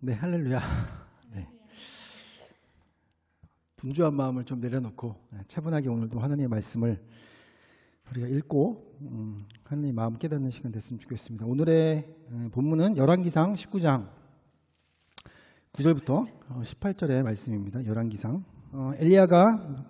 네, 할렐루야. 네. 분주한 마음을 좀 내려놓고 차분하게 오늘도 하나님의 말씀을 우리가 읽고 하나님의 마음 깨닫는 시간 됐으면 좋겠습니다. 오늘의 본문은 열왕기상 19장 9절부터 18절의 말씀입니다. 열왕기상. 엘리야가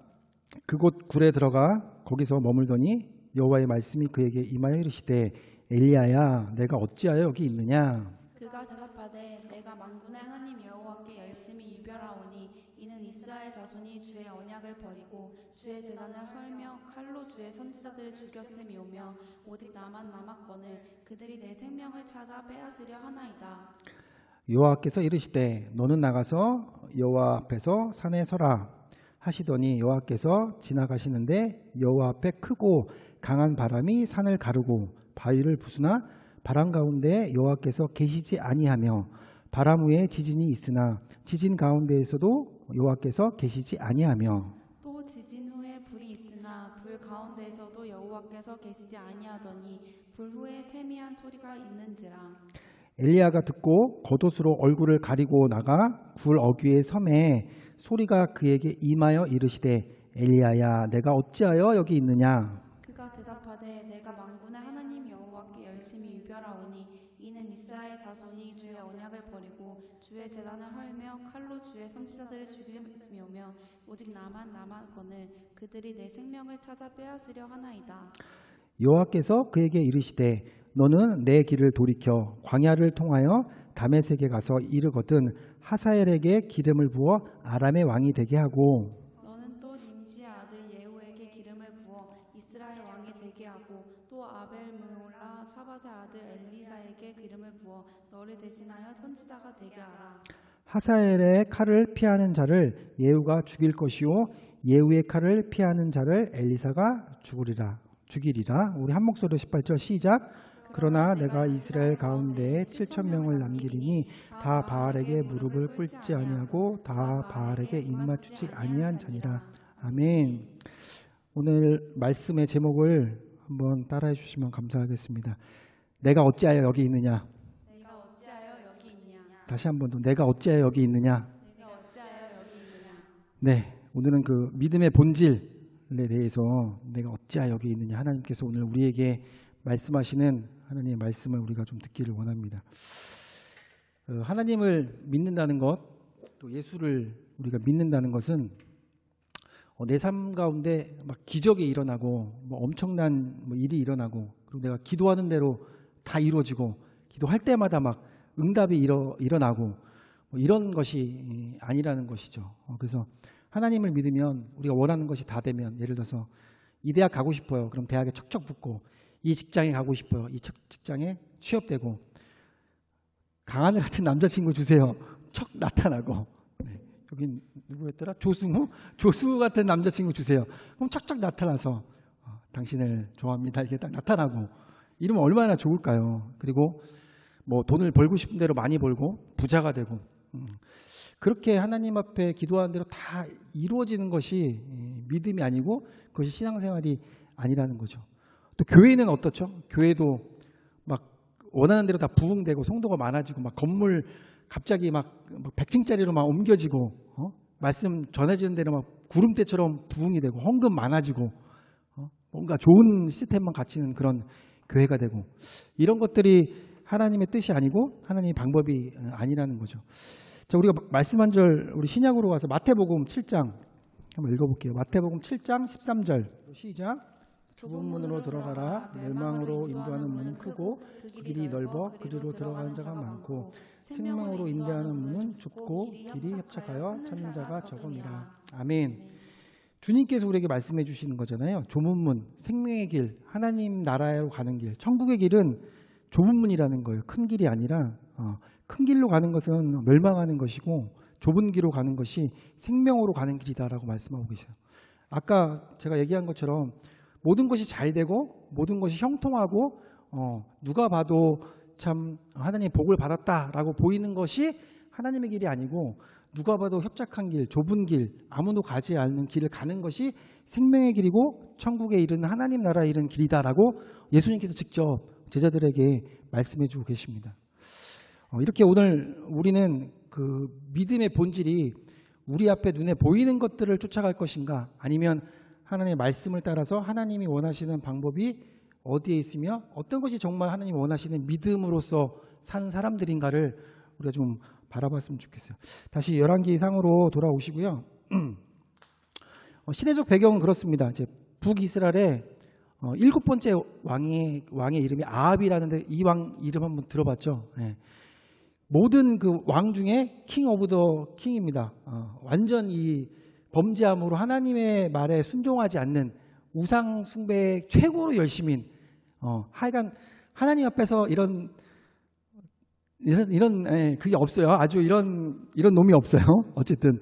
그곳 굴에 들어가 거기서 머물더니 여호와의 말씀이 그에게 임하여 이르시되 엘리야야 내가 어찌하여 여기 있느냐. 그가 대답하되 내가 만군의 하나님 여호와께 열심히 유별하오니 이는 이스라엘 자손이 주의 언약을 버리고 주의 제단을 헐며 칼로 주의 선지자들을 죽였음이오며 오직 나만 남았거늘 그들이 내 생명을 찾아 빼앗으려 하나이다. 여호와께서 이르시되 너는 나가서 여호와 앞에서 산에 서라 하시더니 여호와께서 지나가시는데 여호와 앞에 크고 강한 바람이 산을 가르고 바위를 부수나 바람 가운데 여호와께서 계시지 아니하며 바람 위에 지진이 있으나 지진 가운데에서도 여호와께서 계시지 아니하며 또 지진 후에 불이 있으나 불 가운데에서도 여호와께서 계시지 아니하더니 불 후에 세미한 소리가 있는지라. 엘리야가 듣고 겉옷으로 얼굴을 가리고 나가 굴 어귀에 섬에 소리가 그에게 임하여 이르시되 엘리야야 내가 어찌하여 여기 있느냐. 그가 대답하되 내가 만군의 하나님 여호와께 열심히 유별하오니 이는 이스라엘 자손이 주의 언약을 버리고 주의 제단을 헐며 칼로 주의 선지자들을 죽임이오며 오직 나만 남았거늘 그들이 내 생명을 찾아 빼앗으려 하나이다. 여호와께서 그에게 이르시되 너는 내 길을 돌이켜 광야를 통하여 다메섹에 가서 이르거든 하사엘에게 기름을 부어 아람의 왕이 되게 하고 너는 또 nim시의 아들 예후에게 기름을 부어 이스라엘 왕이 되게 하고 또 아벨 느홀라 사밧의 아들 엘리사에게 기름을 부어 너를 대신하여 선지자가 되게 하라. 하사엘의 칼을 피하는 자를 예후가 죽일 것이요 예후의 칼을 피하는 자를 엘리사가 죽이리라. 우리 한 목소리로 18절 시작. 그러나 내가 이스라엘 가운데에 7,000명을 남기리니 다 바알에게 무릎을 꿇지 아니하고 다 바알에게 입맞추지 아니한 자니라. 아멘. 오늘 말씀의 제목을 한번 따라해 주시면 감사하겠습니다. 내가 어찌하여 여기 있느냐. 내가 어찌하여 여기 있냐. 다시 한 번 더 내가 어찌하여 여기 있느냐. 내가 어찌하여 여기 있느냐. 네, 오늘은 그 믿음의 본질에 대해서 내가 어찌하여 여기 있느냐. 하나님께서 오늘 우리에게 말씀하시는 하나님의 말씀을 우리가 좀 듣기를 원합니다. 하나님을 믿는다는 것, 또 예수를 우리가 믿는다는 것은 내 삶 가운데 막 기적이 일어나고 뭐 엄청난 일이 일어나고 그리고 내가 기도하는 대로 다 이루어지고 기도할 때마다 막 응답이 일어나고 이런 것이 아니라는 것이죠. 그래서 하나님을 믿으면 우리가 원하는 것이 다 되면 예를 들어서 이 대학 가고 싶어요. 그럼 대학에 척척 붙고 이 직장에 가고 싶어요. 이 직장에 취업되고 강하늘 같은 남자친구 주세요. 척 나타나고 네. 여긴 누구였더라? 조승우 같은 남자친구 주세요. 그럼 척척 나타나서 당신을 좋아합니다. 이렇게 딱 나타나고 이러면 얼마나 좋을까요? 그리고 뭐 돈을 벌고 싶은 대로 많이 벌고 부자가 되고 그렇게 하나님 앞에 기도하는 대로 다 이루어지는 것이 믿음이 아니고 그것이 신앙생활이 아니라는 거죠. 또 교회는 어떻죠? 교회도 막 원하는 대로 다 부흥되고 성도가 많아지고 막 건물 갑자기 막 100층짜리로 막 옮겨지고 말씀 전해지는 대로 막 구름대처럼 부흥이 되고 헌금 많아지고 뭔가 좋은 시스템만 갖추는 그런 교회가 되고 이런 것들이 하나님의 뜻이 아니고 하나님의 방법이 아니라는 거죠. 자, 우리가 말씀 한 절 우리 신약으로 가서 마태복음 7장 한번 읽어볼게요. 마태복음 7장 13절 시작. 좁은 문으로 들어가라. 멸망으로 인도하는 문은 크고 그 길이 넓어 그리로 들어가는 자가 많고 생명으로 인도하는 문은 좁고 길이 협착하여 찾는 자가 적음이라. 아멘. 주님께서 우리에게 말씀해 주시는 거잖아요. 좁은 문, 생명의 길, 하나님 나라로 가는 길, 천국의 길은 좁은 문이라는 거예요. 큰 길이 아니라 큰 길로 가는 것은 멸망하는 것이고 좁은 길로 가는 것이 생명으로 가는 길이다라고 말씀하고 계세요. 아까 제가 얘기한 것처럼 모든 것이 잘 되고 모든 것이 형통하고 누가 봐도 참 하나님의 복을 받았다라고 보이는 것이 하나님의 길이 아니고 누가 봐도 협착한 길, 좁은 길, 아무도 가지 않는 길을 가는 것이 생명의 길이고 천국에 이르는 하나님 나라에 이르는 길이다라고 예수님께서 직접 제자들에게 말씀해 주고 계십니다. 이렇게 오늘 우리는 그 믿음의 본질이 우리 앞에 눈에 보이는 것들을 쫓아갈 것인가, 아니면 하나님의 말씀을 따라서 하나님이 원하시는 방법이 어디에 있으며 어떤 것이 정말 하나님이 원하시는 믿음으로서 사는 사람들인가를 우리가 좀 바라봤으면 좋겠어요. 다시 열왕기상으로 돌아오시고요. 시대적 배경은 그렇습니다. 이제 북이스라엘의 7번째 왕의 이름이 아합이라는데, 이 왕 이름 한번 들어봤죠? 예. 모든 그 왕 중에 킹 오브 더 킹입니다. 완전 이 범죄함으로 하나님의 말에 순종하지 않는 우상 숭배 최고로 열심인, 하여간 하나님 앞에서 이런 그게 없어요. 아주 이런 놈이 없어요. 어쨌든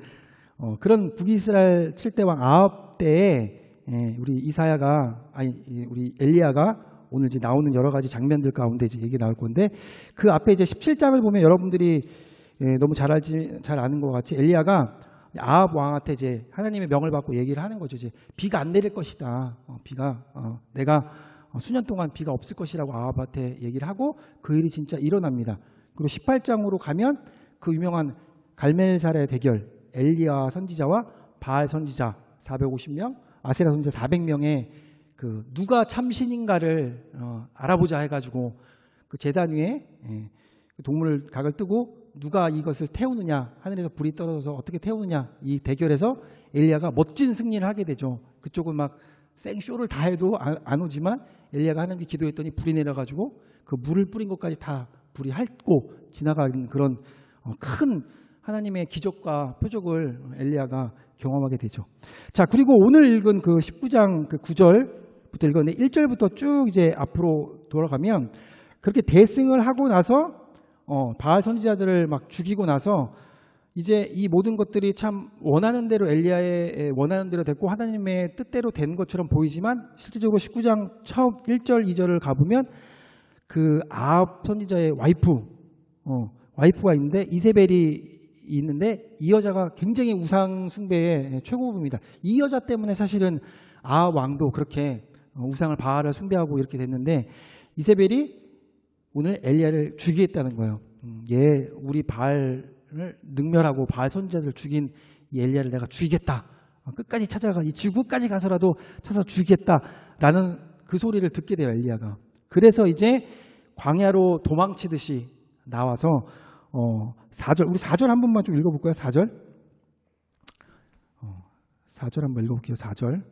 그런 북이스라엘 7대 왕 아합 때에 우리 우리 엘리야가 오늘 이제 나오는 여러 가지 장면들 가운데 이제 얘기 나올 건데, 그 앞에 이제 17장을 보면 여러분들이 너무 잘 아는 것 같이 엘리야가 아합 왕한테 이제 하나님의 명을 받고 얘기를 하는 거죠. 이제 비가 안 내릴 것이다. 내가 수년 동안 비가 없을 것이라고 아합한테 얘기를 하고, 그 일이 진짜 일어납니다. 그리고 18장으로 가면 그 유명한 갈멜살의 대결, 엘리야 선지자와 바알 선지자 450명, 아세라 선지자 400명의 그 누가 참신인가를 알아보자 해가지고 그 제단 위에 동물 각을 뜨고 누가 이것을 태우느냐, 하늘에서 불이 떨어져서 어떻게 태우느냐, 이 대결에서 엘리야가 멋진 승리를 하게 되죠. 그쪽은 막 생쇼를 다 해도 안 오지만 엘리야가 하나님께 기도했더니 불이 내려가지고 그 물을 뿌린 것까지 다 불이 핥고 지나가는 그런 큰 하나님의 기적과 표적을 엘리야가 경험하게 되죠. 자, 그리고 오늘 읽은 그 19장 그 9절부터 읽었는데 1절부터 쭉 이제 앞으로 돌아가면, 그렇게 대승을 하고 나서 바알 선지자들을 막 죽이고 나서 이제 이 모든 것들이 참 원하는 대로, 엘리야의 원하는 대로 됐고 하나님의 뜻대로 된 것처럼 보이지만, 실제적으로 19장 처음 1절 2절을 가보면 그 아합 선지자의 와이프가 있는데, 이세벨이 있는데, 이 여자가 굉장히 우상 숭배의 최고급입니다. 이 여자 때문에 사실은 아합 왕도 그렇게 우상을 바알을 숭배하고 이렇게 됐는데, 이세벨이 오늘 엘리야를 죽이겠다는 거예요. 우리 바알을 능멸하고 바알 선지자들을 죽인 이 엘리야를 내가 죽이겠다. 끝까지 찾아가, 이 지구까지 가서라도 찾아서 죽이겠다라는 그 소리를 듣게 돼요, 엘리야가. 그래서 이제 광야로 도망치듯이 나와서 4절, 우리 4절 한 번만 좀 읽어볼까요? 4절. 4절 한번 읽어볼게요. 4절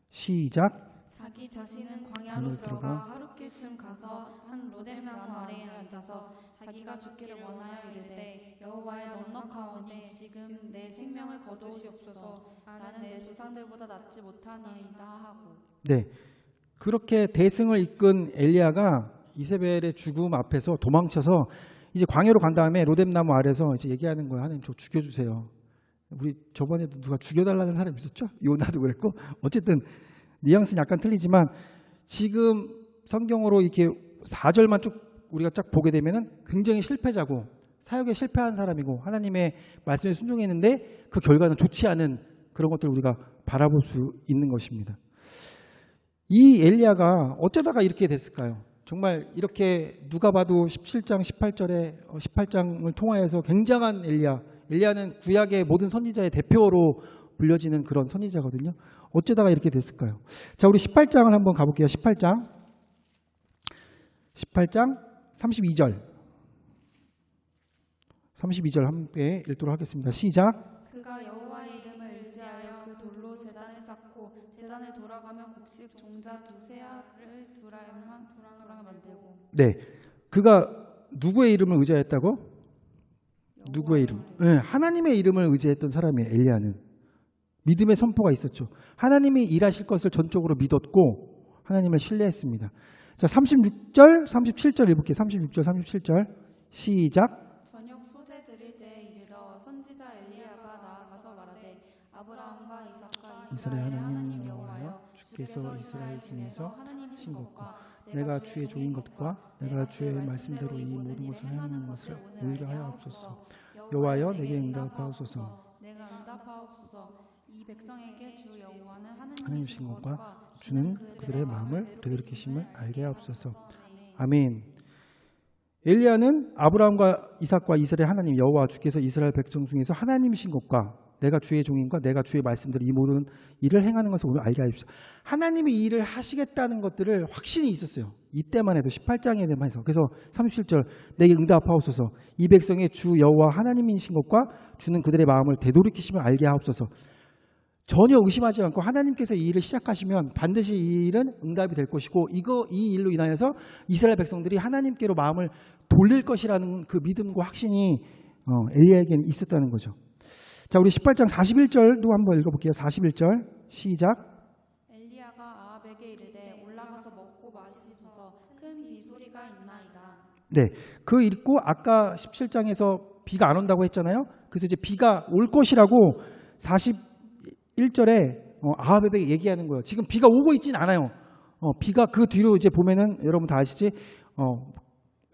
시작. 자기 자신은 광야로 들어가 하룻길쯤 가서 한 로뎀나무 아래에 앉아서 자기가 죽기를 원하여 이르되, 여호와의 넉넉하오니 지금 내 생명을 거두시옵소서. 나는 내 조상들보다 낫지 못하나이다 하고. 네, 그렇게 대승을 이끈 엘리야가 이세벨의 죽음 앞에서 도망쳐서 이제 광야로 간 다음에 로뎀나무 아래서 이제 얘기하는 거예요. 하나님, 저 죽여주세요. 우리 저번에도 누가 죽여달라는 사람이 있었죠? 요나도 그랬고. 어쨌든 뉘앙스는 약간 틀리지만, 지금 성경으로 이렇게 4절만 쭉 우리가 쫙 보게 되면은 굉장히 실패자고 사역에 실패한 사람이고 하나님의 말씀에 순종했는데 그 결과는 좋지 않은 그런 것들을 우리가 바라볼 수 있는 것입니다. 이 엘리야가 어쩌다가 이렇게 됐을까요? 정말 이렇게 누가 봐도 17장 18절에 18장을 통하여서 굉장한 엘리야는 구약의 모든 선지자의 대표로 불려지는 그런 선지자거든요. 어쩌다가 이렇게 됐을까요? 자, 우리 18장을 한번 가볼게요. 18장 32절 32절 함께 읽도록 하겠습니다. 시작. 그가 여호와의 이름을 의지하여 그 돌로 제단을 쌓고 제단을 돌아가며 곡식 종자 두세 알을 두라야만 만들고. 네, 그가 누구의 이름을 의지했다고? 누구의 이름? 네, 하나님의 이름을 의지했던 사람이에요. 엘리야는 믿음의 선포가 있었죠. 하나님이 일하실 것을 전적으로 믿었고 하나님을 신뢰했습니다. 자, 36절, 37절 읽을게요. 36절, 37절 시작. 저녁 소재 드릴 때에 이르러 선지자 엘리야가 나아가서 말하되, 아브라함과 이삭과 이스라엘 하나님 여호와여, 주께서 이스라엘 중에서 하나님이신 것과 내가 주의 종인 것과 내가 주의 말씀대로 이 모든 것을 행하는 것을 알게 하옵소서. 여호와여, 내게 응답하옵소서. 내가 응답하옵소서. 이 백성에게 주 여호와는 하나님이신 것과 주는 그들의 마음을 되돌이키심을 알게 하옵소서. 아멘. 엘리야는 아브라함과 이삭과 이스라엘 하나님 여호와 주께서 이스라엘 백성 중에서 하나님이신 것과 내가 주의 종인과 내가 주의 말씀대로 이 모든 일을 행하는 것을 오늘 알게 하십시오. 하나님이 이 일을 하시겠다는 것들을 확신이 있었어요. 이때만 해도 18장에 대해서 해서. 그래서 37절 내게 응답하옵소서. 이 백성의 주 여호와 하나님이신 것과 주는 그들의 마음을 되돌이키시면 알게 하옵소서. 전혀 의심하지 않고 하나님께서 이 일을 시작하시면 반드시 이 일은 응답이 될 것이고 이 일로 인하여서 이스라엘 백성들이 하나님께로 마음을 돌릴 것이라는 그 믿음과 확신이 엘리야에게는 있었다는 거죠. 자, 우리 18장 41절도 한번 읽어볼게요. 41절 시작. 엘리야가 아합에게 이르되 올라가서 먹고 마시소서. 큰 비소리가 있나이다. 네, 그 읽고 아까 17장에서 비가 안 온다고 했잖아요. 그래서 이제 비가 올 것이라고 41절에 아합에게 얘기하는 거예요. 지금 비가 오고 있진 않아요. 비가 그 뒤로 이제 보면은 여러분 다 아시지?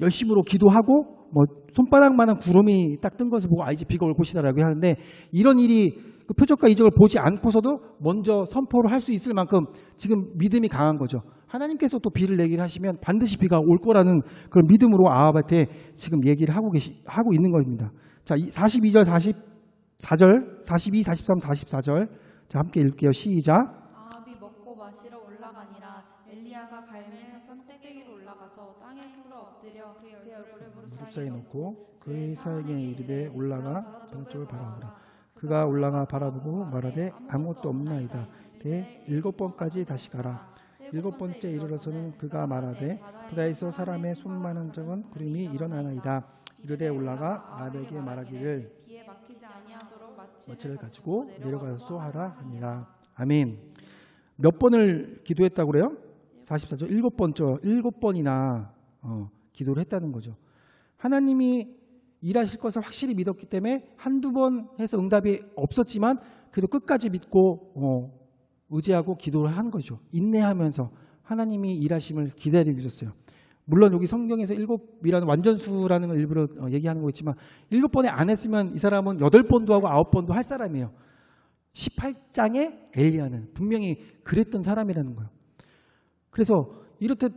열심으로 기도하고 뭐 손바닥만한 구름이 딱 뜬 것을 보고 이제 비가 올 것이다라고 하는데 이런 일이 그 표적과 이적을 보지 않고서도 먼저 선포를 할 수 있을 만큼 지금 믿음이 강한 거죠. 하나님께서 또 비를 내기를 하시면 반드시 비가 올 거라는 그런 믿음으로 아합한테 지금 얘기를 하고 있는 겁니다. 자, 42절, 44절, 42, 43, 44절 자, 함께 읽게요. 시작. 아합이 먹고 마시러 올라가니라. 엘리야가 갈멜 산꼭대기로 올라가서 땅에 꿇어 엎드려 그의 얼굴을 무릎 사이에 놓고 그의 사에게 이르되 올라가 저쪽을 바라보라. 그가 올라가 바라보고 말하되 아무것도 없나이다. 대 7번까지 다시 가라. 7번째 이르러서는 그가 말하되 바다에서 사람의 손만한 적은 구름이 일어나나이다. 이르되 올라가 아합에게 말하기를 비에 막히지 아니하도록 마치를 가지고 내려가서 하라 하니라. 아멘. 몇 번을 기도했다고 그래요? 44절 7번죠. 7번이나 기도를 했다는 거죠. 하나님이 일하실 것을 확실히 믿었기 때문에 한두 번 해서 응답이 없었지만 그래도 끝까지 믿고 의지하고 기도를 한 거죠. 인내하면서 하나님이 일하심을 기다리고 있었어요. 물론 여기 성경에서 7이라는 완전수라는 걸 일부러 얘기하는 거겠지만 7번에 안 했으면 이 사람은 8번도 하고 9번도 할 사람이에요. 18장에 엘리야는 분명히 그랬던 사람이라는 거예요. 그래서 이렇듯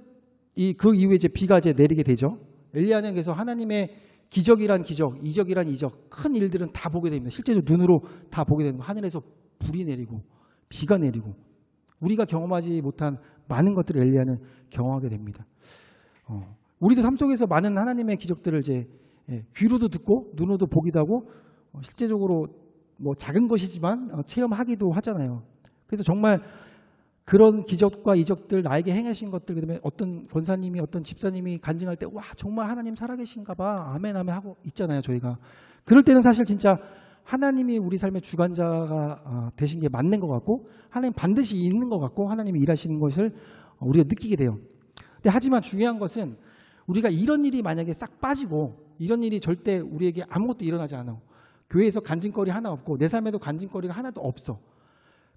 그 이후에 이제 비가 이제 내리게 되죠. 엘리야는 그래서 하나님의 기적이란 기적, 이적이란 이적, 큰 일들은 다 보게 됩니다. 실제로 눈으로 다 보게 되는 거. 하늘에서 불이 내리고 비가 내리고 우리가 경험하지 못한 많은 것들을 엘리야는 경험하게 됩니다. 우리도 삶 속에서 많은 하나님의 기적들을 이제 귀로도 듣고 눈으로도 보기도 하고 실제적으로 뭐 작은 것이지만 체험하기도 하잖아요. 그래서 정말 그런 기적과 이적들 나에게 행하신 것들 그다음에 어떤 권사님이 어떤 집사님이 간증할 때 와 정말 하나님 살아계신가 봐 아멘 아멘 하고 있잖아요. 저희가 그럴 때는 사실 진짜 하나님이 우리 삶의 주관자가 되신 게 맞는 것 같고 하나님 반드시 있는 것 같고 하나님이 일하시는 것을 우리가 느끼게 돼요. 근데 하지만 중요한 것은 우리가 이런 일이 만약에 싹 빠지고 이런 일이 절대 우리에게 아무것도 일어나지 않아. 교회에서 간증거리 하나 없고 내 삶에도 간증거리가 하나도 없어.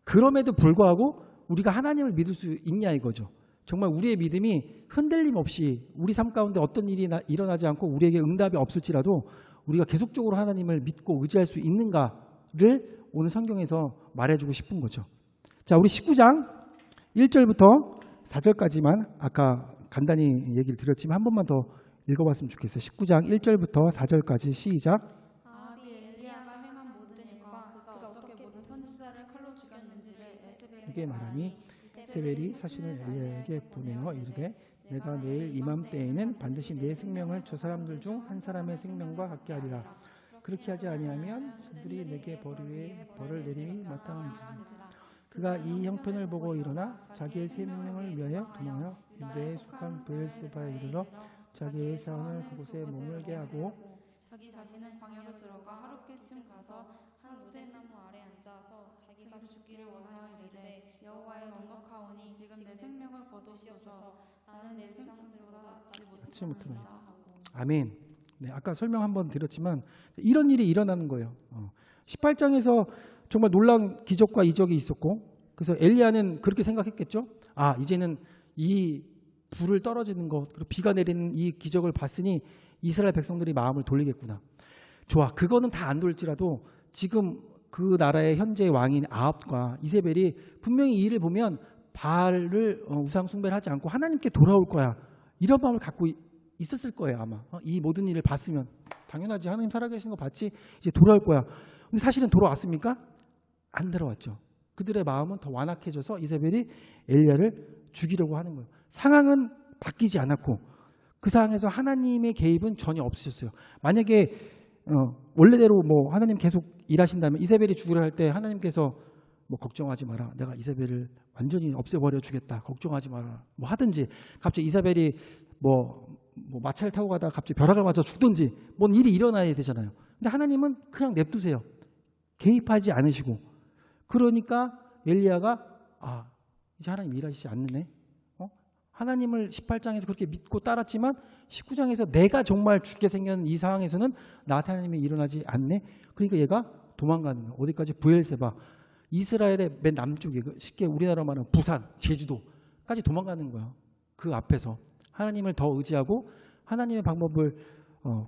그럼에도 불구하고 우리가 하나님을 믿을 수 있냐 이거죠. 정말 우리의 믿음이 흔들림 없이 우리 삶 가운데 어떤 일이 일어나지 않고 우리에게 응답이 없을지라도 우리가 계속적으로 하나님을 믿고 의지할 수 있는가를 오늘 성경에서 말해주고 싶은 거죠. 자, 우리 19장 1절부터 4절까지만 아까 간단히 얘기를 드렸지만 한 번만 더 읽어봤으면 좋겠어요. 19장 1절부터 4절까지 시작. 아합이 엘리야가 행한 모든 일과 그가 어떻게 모든 선지자를 칼로 죽였는지를 에게 말하니 이세벨이 사신을 엘리야에게 보내어 이르되 내가 내일 이맘때에는 반드시 내 생명을 저 사람들 중 한 사람의 생명과 같게 하리라. 그렇게 하지 아니하면 그들이 내게 벌을 내림이 마땅한지라. 그가 이 형편을 보고 일어나 자기의 생명을 위하여 도망하여 유대에 속한 브엘세바에 이르러 자기의 사원을 그곳에 머물게 하고 자기 자신은 광야로 들어가 하룻길쯤 가서 한 로뎀나무 아래 앉아서 자기가 죽기를 원하여 이르되 여호와의 넉넉하오니 지금 내 생명을 거두옵소서. 나는 내 생명보다 낫지 못하나이다 하고. 아멘. 네, 아까 설명 한번 드렸지만 이런 일이 일어나는 거예요. 18장에서 정말 놀라운 기적과 이적이 있었고 그래서 엘리야는 그렇게 생각했겠죠. 아 이제는 이 불을 떨어지는 것 그리고 비가 내리는 이 기적을 봤으니 이스라엘 백성들이 마음을 돌리겠구나. 좋아. 그거는 다 안 돌지라도 지금 그 나라의 현재 왕인 아합과 이세벨이 분명히 이 일을 보면 바알을 우상 숭배를 하지 않고 하나님께 돌아올 거야. 이런 마음을 갖고 있었을 거예요 아마. 이 모든 일을 봤으면 당연하지. 하나님 살아계신 거 봤지. 이제 돌아올 거야. 근데 사실은 돌아왔습니까? 안 돌아왔죠. 그들의 마음은 더 완악해져서 이세벨이 엘리야를 죽이려고 하는 거예요. 상황은 바뀌지 않았고 그 상황에서 하나님의 개입은 전혀 없으셨어요. 만약에 원래대로 뭐 하나님 계속 일하신다면 이세벨이 죽으려 할 때 하나님께서 뭐 걱정하지 마라. 내가 이세벨을 완전히 없애버려 주겠다. 걱정하지 마라. 뭐 하든지 갑자기 이세벨이 뭐 마차를 타고 가다가 갑자기 벼락을 맞아 죽든지 뭔 일이 일어나야 되잖아요. 근데 하나님은 그냥 냅두세요. 개입하지 않으시고 그러니까 엘리야가 이제 하나님 일하시지 않네. 하나님을 18장에서 그렇게 믿고 따랐지만 19장에서 내가 정말 죽게 생긴 이 상황에서는 나한테 하나님이 일어나지 않네. 그러니까 얘가 도망가는 거예요. 어디까지? 브엘세바. 이스라엘의 맨 남쪽에 쉽게 우리나라로 말하면 부산, 제주도까지 도망가는 거야. 그 앞에서 하나님을 더 의지하고 하나님의 방법을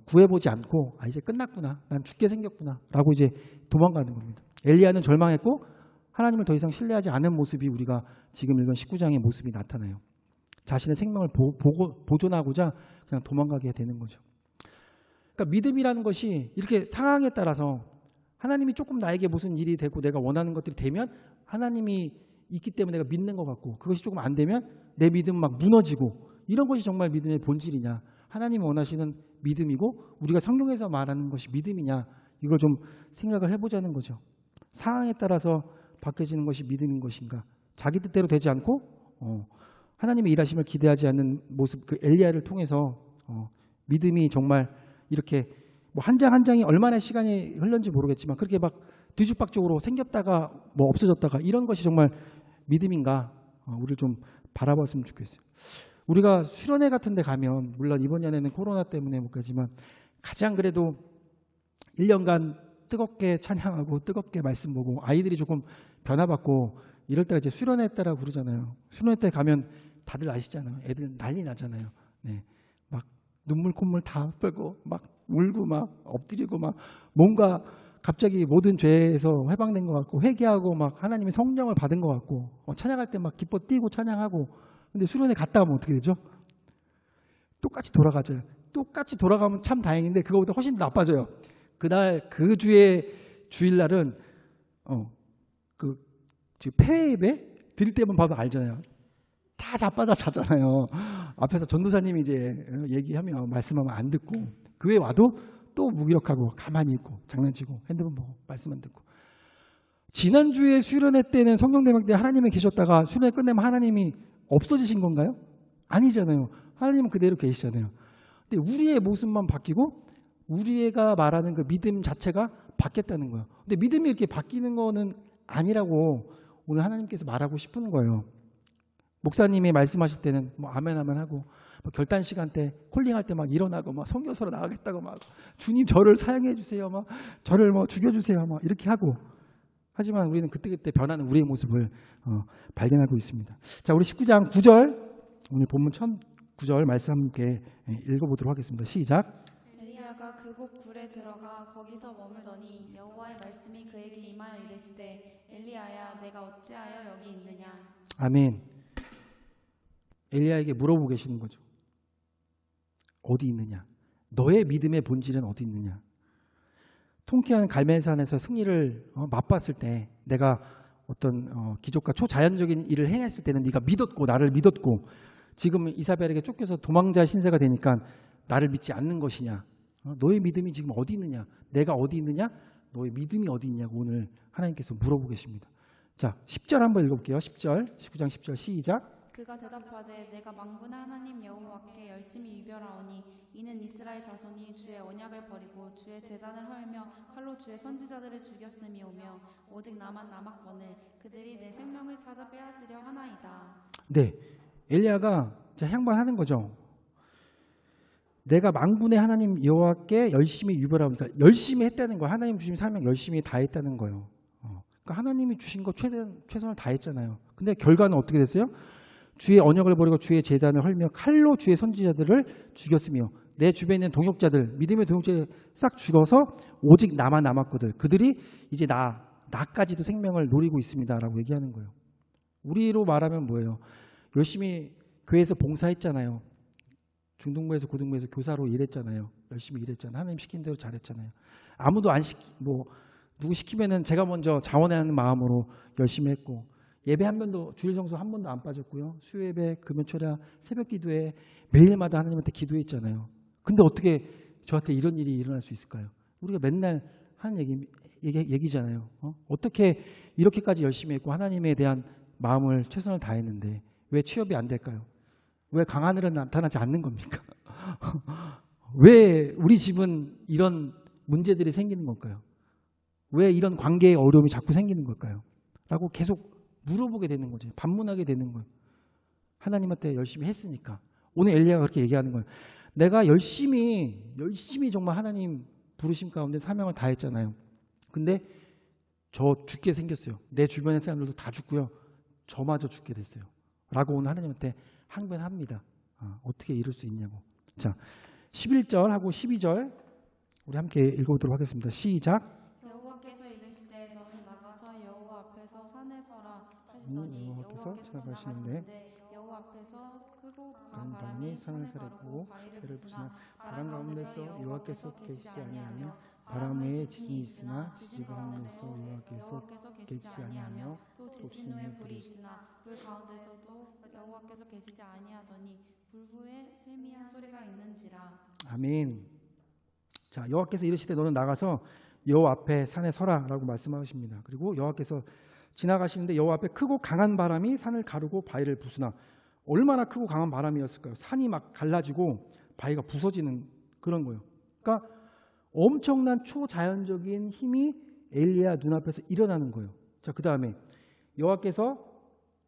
구해보지 않고 이제 끝났구나. 난 죽게 생겼구나. 라고 이제 도망가는 겁니다. 엘리야는 절망했고 하나님을 더 이상 신뢰하지 않은 모습이 우리가 지금 읽은 19장의 모습이 나타나요. 자신의 생명을 보존하고자 그냥 도망가게 되는 거죠. 그러니까 믿음이라는 것이 이렇게 상황에 따라서 하나님이 조금 나에게 무슨 일이 되고 내가 원하는 것들이 되면 하나님이 있기 때문에 내가 믿는 것 같고 그것이 조금 안 되면 내 믿음 막 무너지고 이런 것이 정말 믿음의 본질이냐. 하나님이 원하시는 믿음이고 우리가 성경에서 말하는 것이 믿음이냐. 이걸 좀 생각을 해보자는 거죠. 상황에 따라서 바뀌어지는 것이 믿음인 것인가. 자기 뜻대로 되지 않고 하나님의 일하심을 기대하지 않는 모습 그 엘리야를 통해서 믿음이 정말 이렇게 뭐 한 장 한 장이 얼마나 시간이 흘렀는지 모르겠지만 그렇게 막 뒤죽박죽으로 생겼다가 뭐 없어졌다가 이런 것이 정말 믿음인가 우리를 좀 바라봤으면 좋겠어요. 우리가 수련회 같은 데 가면 물론 이번 년에는 코로나 때문에 못 가지만 가장 그래도 1년간 뜨겁게 찬양하고 뜨겁게 말씀 보고 아이들이 조금 변화받고 이럴 때가 이제 수련회 때라고 부르잖아요. 수련회 때 가면 다들 아시잖아요. 애들 난리 나잖아요. 네. 막 눈물 콧물 다 빼고 막 울고 막 엎드리고 막 뭔가 갑자기 모든 죄에서 해방된 것 같고 회개하고 막 하나님의 성령을 받은 것 같고 찬양할 때 막 기뻐 뛰고 찬양하고 근데 수련회 갔다 오면 어떻게 되죠? 똑같이 돌아가죠. 똑같이 돌아가면 참 다행인데 그거보다 훨씬 나빠져요. 그날 그 주의 주일날은 그 폐회 예배 드릴 때만 봐도 알잖아요. 다 자빠다 자잖아요. 앞에서 전도사님이 이제 얘기하면 말씀하면 안 듣고 교회 와도 또 무기력하고 가만히 있고 장난치고 핸드폰 보고 말씀만 듣고 지난주에 수련회 때는 성령 대명 때 하나님이 계셨다가 수련회 끝내면 하나님이 없어지신 건가요? 아니잖아요. 하나님은 그대로 계시잖아요. 근데 우리의 모습만 바뀌고 우리가 말하는 그 믿음 자체가 바뀌었다는 거예요. 근데 믿음이 이렇게 바뀌는 거는 아니라고 오늘 하나님께서 말하고 싶은 거예요. 목사님이 말씀하실 때는 뭐 아멘 아멘 하고 뭐 결단 시간 때 콜링할 때 막 일어나고 막 선교사로 나가겠다고 막 주님 저를 사용해 주세요 막 저를 뭐 죽여주세요 막 이렇게 하고 하지만 우리는 그때그때 변하는 우리의 모습을 발견하고 있습니다. 자, 우리 19장 9절 오늘 본문 첫 9절 말씀 함께 읽어보도록 하겠습니다. 시작. 엘리야가 그곳 굴에 들어가 거기서 머물더니 여호와의 말씀이 그에게 임하여 이르시되 엘리야야 내가 어찌하여 여기 있느냐. 아멘. 엘리야에게 물어보고 계시는 거죠. 어디 있느냐? 너의 믿음의 본질은 어디 있느냐? 통쾌한 갈멜산에서 승리를 맛봤을 때 내가 어떤 기적과 초자연적인 일을 행했을 때는 네가 믿었고 나를 믿었고 지금 이사벨에게 쫓겨서 도망자 신세가 되니까 나를 믿지 않는 것이냐? 너의 믿음이 지금 어디 있느냐? 내가 어디 있느냐? 너의 믿음이 어디 있냐고 오늘 하나님께서 물어보고 계십니다. 자, 10절 한번 읽어볼게요. 10절, 19장 10절 시작. 그가 대답하되 내가 만군의 하나님 여호와께 열심히 유별하오니 이는 이스라엘 자손이 주의 언약을 버리고 주의 제단을 헐며 칼로 주의 선지자들을 죽였음이오며 오직 나만 남았거늘 그들이 내 생명을 찾아 빼앗으려 하나이다. 네, 엘리야가 향반하는 거죠. 내가 만군의 하나님 여호와께 열심히 유별하오니 그러니까 열심히 했다는 거예요. 하나님 주신 사명 열심히 다 했다는 거예요. 그러니까 하나님이 주신 거 최선을 다했잖아요. 근데 결과는 어떻게 됐어요? 주의 언약을 버리고 주의 제단을 헐며 칼로 주의 선지자들을 죽였으며 내 주변에 있는 동역자들 믿음의 동역자들 싹 죽어서 오직 나만 남았거든. 그들이 이제 나까지도 생명을 노리고 있습니다라고 얘기하는 거예요. 우리로 말하면 뭐예요? 열심히 교회에서 봉사했잖아요. 중등부에서 고등부에서 교사로 일했잖아요. 열심히 일했잖아요. 하나님 시킨 대로 잘했잖아요. 아무도 안 시키 뭐 누구 시키면은 제가 먼저 자원하는 마음으로 열심히 했고 예배 한 번도 주일 성수 한 번도 안 빠졌고요. 수요 예배, 금요 철야, 새벽 기도에 매일마다 하나님한테 기도했잖아요. 근데 어떻게 저한테 이런 일이 일어날 수 있을까요? 우리가 맨날 하는 얘기잖아요. 어떻게 이렇게까지 열심히 했고 하나님에 대한 마음을 최선을 다했는데 왜 취업이 안 될까요? 왜 강하늘은 나타나지 않는 겁니까? 왜 우리 집은 이런 문제들이 생기는 걸까요? 왜 이런 관계의 어려움이 자꾸 생기는 걸까요? 라고 계속 물어보게 되는 거죠. 반문하게 되는 거예요. 하나님한테 열심히 했으니까. 오늘 엘리야가 그렇게 얘기하는 거예요. 내가 열심히 정말 하나님 부르심 가운데 사명을 다했잖아요. 근데 저 죽게 생겼어요. 내 주변의 사람들도 다 죽고요. 저마저 죽게 됐어요. 라고 오늘 하나님한테 항변합니다. 어떻게 이럴 수 있냐고. 자, 11절하고 12절 우리 함께 읽어보도록 하겠습니다. 시작. 여호와께서 이르시되 너는 나가서 여호와 앞에서 산에 서라 하시더니 여호와께서 지나가시는데 여호와 앞에서 크고 강한 바람이 산을 가르고 바위를 부수나 바람 가운데서 여호와께서 계시지 아니하며 바람 외에 지진이 있으나 지진 가운데서 여호와께서 계시지 아니하며 또 지진 후에 불이 있으나 불 가운데서도 여호와께서 계시지 아니하더니 불 후에 세미한 소리가 있는지라. 아멘. 자, 여호와께서 이르시되 너는 나가서 여호와 앞에 산에 서라라고 말씀하십니다. 그리고 여호와께서 지나가시는데 여호와 앞에 크고 강한 바람이 산을 가르고 바위를 부수나 얼마나 크고 강한 바람이었을까요? 산이 막 갈라지고 바위가 부서지는 그런 거예요. 그러니까 엄청난 초자연적인 힘이 엘리야 눈앞에서 일어나는 거예요. 자, 그 다음에 여호와께서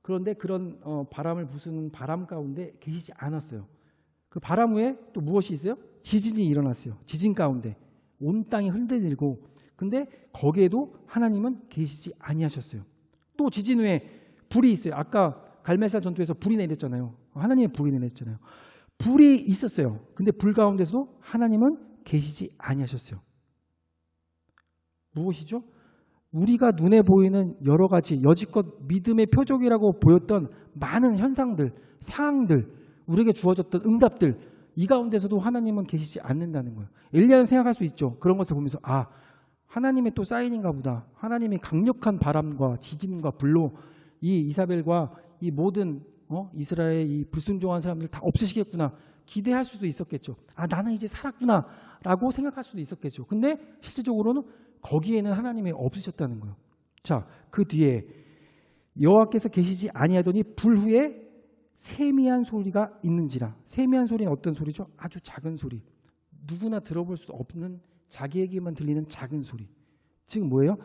그런데 그런 바람을 부수는 바람 가운데 계시지 않았어요. 그 바람 후에 또 무엇이 있어요? 지진이 일어났어요. 지진 가운데 온 땅이 흔들리고 근데 거기에도 하나님은 계시지 아니하셨어요. 또 지진 후에 불이 있어요. 아까 갈멜사 전투에서 불이 내렸잖아요. 하나님의 불이 내렸잖아요. 불이 있었어요. 근데 불 가운데서 하나님은 계시지 아니하셨어요. 무엇이죠? 우리가 눈에 보이는 여러 가지 여지껏 믿음의 표적이라고 보였던 많은 현상들, 상황들, 우리에게 주어졌던 응답들 이 가운데서도 하나님은 계시지 않는다는 거예요. 엘리야는 생각할 수 있죠. 그런 것을 보면서 하나님의 또 사인인가 보다. 하나님이 강력한 바람과 지진과 불로 이 이사벨과 이 모든 이스라엘 이 불순종한 사람들 다 없애시겠구나 기대할 수도 있었겠죠. 나는 이제 살았구나 라고 생각할 수도 있었겠죠. 근데 실질적으로는 거기에는 하나님이 없으셨다는 거예요. 자, 그 뒤에 여호와께서 계시지 아니하더니 불 후에 세미한 소리가 있는지라. 세미한 소리는 어떤 소리죠? 아주 작은 소리. 누구나 들어볼 수 없는 자기에게만 들리는 작은 소리. 지금 뭐예요?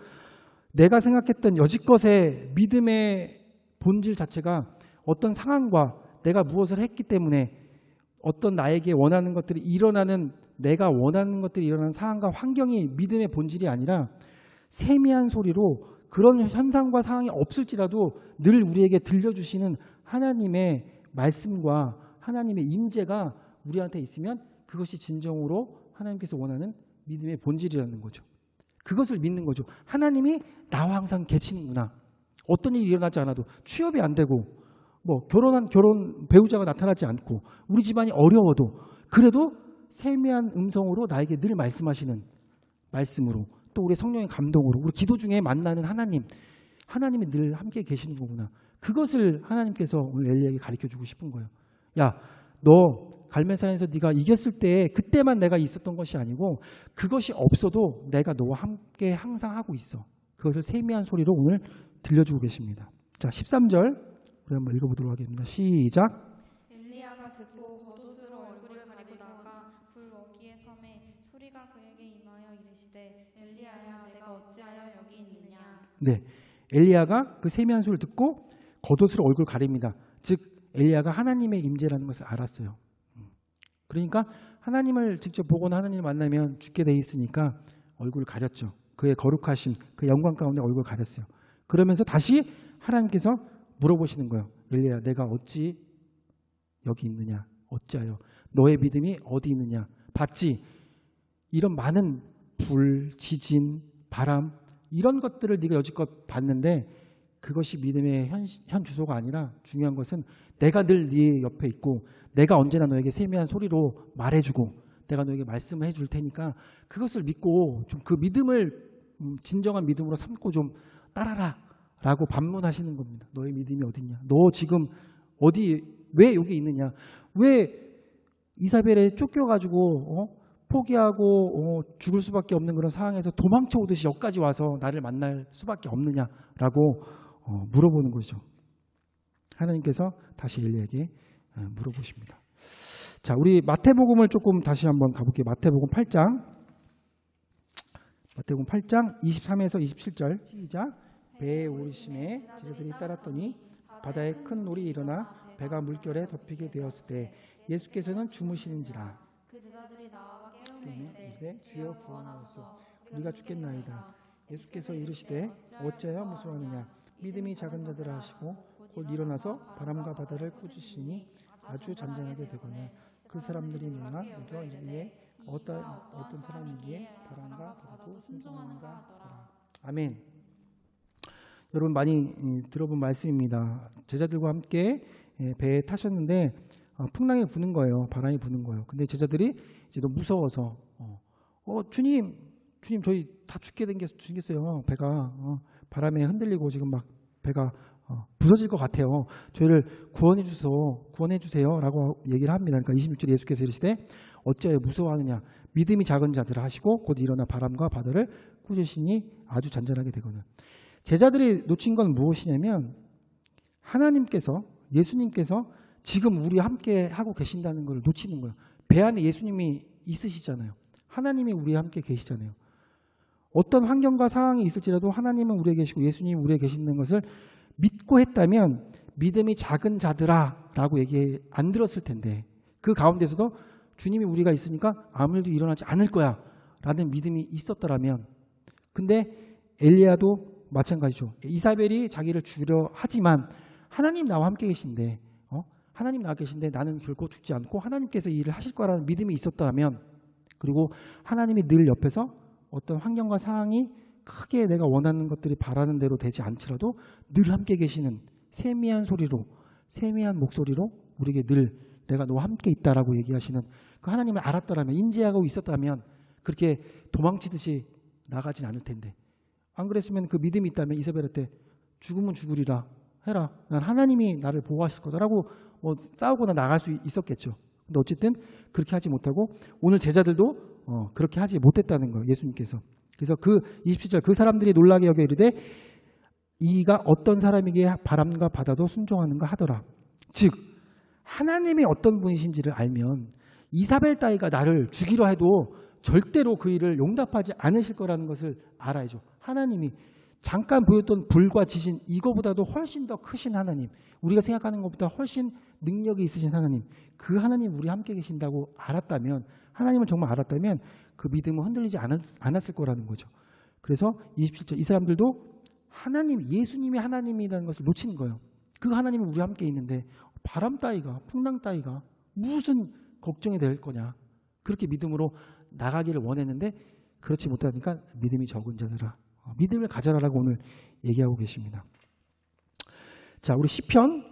내가 생각했던 여지껏의 믿음의 본질 자체가 어떤 상황과 내가 무엇을 했기 때문에 어떤 나에게 원하는 것들이 일어나는 내가 원하는 것들이 일어나는 상황과 환경이 믿음의 본질이 아니라 세미한 소리로 그런 현상과 상황이 없을지라도 늘 우리에게 들려주시는 하나님의 말씀과 하나님의 임재가 우리한테 있으면 그것이 진정으로 하나님께서 원하는 믿음의 본질이라는 거죠. 그것을 믿는 거죠. 하나님이 나와 항상 계시는구나. 어떤 일이 일어나지 않아도 취업이 안 되고 결혼 배우자가 나타나지 않고 우리 집안이 어려워도 그래도 세미한 음성으로 나에게 늘 말씀하시는 말씀으로 또 우리 성령의 감동으로 우리 기도 중에 만나는 하나님이 늘 함께 계시는 거구나. 그것을 하나님께서 오늘 엘리야에게 가르쳐주고 싶은 거예요. 야, 너 갈멜산에서 네가 이겼을 때 그때만 내가 있었던 것이 아니고 그것이 없어도 내가 너와 함께 항상 하고 있어. 그것을 세미한 소리로 오늘 들려주고 계십니다. 자, 13절 우리 한번 읽어보도록 하겠습니다. 시작. 엘리야가 듣고 겉옷으로 얼굴을 가리고 나가 불 먹이의 섬에 소리가 그에게 임하여 이르시되 엘리야야 내가 어찌하여 여기 있느냐. 네, 엘리야가 그 세미한 소리를 듣고 겉옷으로 얼굴 가립니다. 즉 엘리야가 하나님의 임재라는 것을 알았어요. 그러니까 하나님을 직접 보거나 하나님을 만나면 죽게 돼 있으니까 얼굴을 가렸죠. 그의 거룩하심, 그 영광 가운데 얼굴을 가렸어요. 그러면서 다시 하나님께서 물어보시는 거예요. 엘리야, 내가 어찌 여기 있느냐? 어찌하여? 너의 믿음이 어디 있느냐? 봤지? 이런 많은 불, 지진, 바람 이런 것들을 네가 여지껏 봤는데 그것이 믿음의 현 주소가 아니라 중요한 것은 내가 늘 네 옆에 있고 내가 언제나 너에게 세미한 소리로 말해주고 내가 너에게 말씀을 해줄 테니까 그것을 믿고 좀 그 믿음을 진정한 믿음으로 삼고 좀 따라라 라고 반문하시는 겁니다. 너의 믿음이 어딨냐? 너 지금 어디 왜 여기 있느냐? 왜 이사벨에 쫓겨가지고 포기하고 죽을 수밖에 없는 그런 상황에서 도망쳐 오듯이 여기까지 와서 나를 만날 수밖에 없느냐라고 물어보는 거죠. 하나님께서 다시 엘리야에게 물어보십니다. 자, 우리 마태복음을 조금 다시 한번 가볼게요. 마태복음 8장 23에서 27절 시작. 배에 오르심에 제자들이 따랐더니 바다에 큰 놀이 일어나 배가 물결에 덮이게 되었을 때 예수께서는 주무시는지라. 그 제자들이 나와 깨우매 이르되 주여 구원하옵소서 우리가 죽겠나이다. 예수께서 이르시되 어찌하여 무서워하느냐. 믿음이 작은 자들아 하시고 곧 일어나서 바람과 바다를 꾸짖으시니 아주 잔잔하게 되거늘 그 사람들이 놀라 여겨 이르기에 어떤 사람이기에 바람과 바다도 순종하는가 하더라. 아멘. 여러분 많이 들어본 말씀입니다. 제자들과 함께 배에 타셨는데 풍랑이 부는 거예요. 바람이 부는 거예요. 근데 제자들이 이제 너무 무서워서 주님 저희 다 죽게 생겼어요. 배가 바람에 흔들리고 지금 막 배가 부서질 것 같아요. 저희를 구원해 주세요 라고 얘기를 합니다. 그러니까 26절 예수께서 이르시되 어찌하여 무서워하느냐. 믿음이 작은 자들아 하시고 곧 일어나 바람과 바다를 꾸짖으시니 아주 잔잔하게 되거늘. 제자들이 놓친 건 무엇이냐면 하나님께서 예수님께서 지금 우리 함께 하고 계신다는 걸 놓치는 거예요. 배 안에 예수님이 있으시잖아요. 하나님이 우리와 함께 계시잖아요. 어떤 환경과 상황이 있을지라도 하나님은 우리에 계시고 예수님이 우리에 계시는 것을 믿고 했다면 믿음이 작은 자들아 라고 얘기 안 들었을 텐데 그 가운데서도 주님이 우리가 있으니까 아무 일도 일어나지 않을 거야 라는 믿음이 있었더라면 근데 엘리야도 마찬가지죠. 이사벨이 자기를 죽이려 하지만 하나님 나와 함께 계신데 하나님 나와 계신데 나는 결코 죽지 않고 하나님께서 이 일을 하실 거라는 믿음이 있었다면 그리고 하나님이 늘 옆에서 어떤 환경과 상황이 크게 내가 원하는 것들이 바라는 대로 되지 않더라도 늘 함께 계시는 세미한 소리로 세미한 목소리로 우리에게 늘 내가 너와 함께 있다라고 얘기하시는 그 하나님을 알았더라면 인지하고 있었다면 그렇게 도망치듯이 나가진 않을 텐데 안 그랬으면 그 믿음이 있다면 이사벨한테 죽으면 죽으리라 해라. 난 하나님이 나를 보호하실 거다라고 싸우거나 나갈 수 있었겠죠. 근데 어쨌든 그렇게 하지 못하고 오늘 제자들도 그렇게 하지 못했다는 거예요. 예수님께서. 그래서 그 27절 그 사람들이 놀라게 여겨 이르되 이가 어떤 사람에게 바람과 바다도 순종하는가 하더라. 즉 하나님이 어떤 분이신지를 알면 이사벨 따위가 나를 죽이려 해도 절대로 그 일을 용납하지 않으실 거라는 것을 알아야죠. 하나님이 잠깐 보였던 불과 지진 이거보다도 훨씬 더 크신 하나님 우리가 생각하는 것보다 훨씬 능력이 있으신 하나님 그 하나님 우리 함께 계신다고 알았다면 하나님을 정말 알았다면 그 믿음은 흔들리지 않았을 거라는 거죠. 그래서 27절 이 사람들도 하나님 예수님이 하나님이라는 것을 놓치는 거예요. 그 하나님이 우리 함께 있는데 바람 따위가 풍랑 따위가 무슨 걱정이 될 거냐 그렇게 믿음으로 나가기를 원했는데 그렇지 못하니까 믿음이 적은 자들아 믿음을 가져라라고 오늘 얘기하고 계십니다. 자, 우리 시편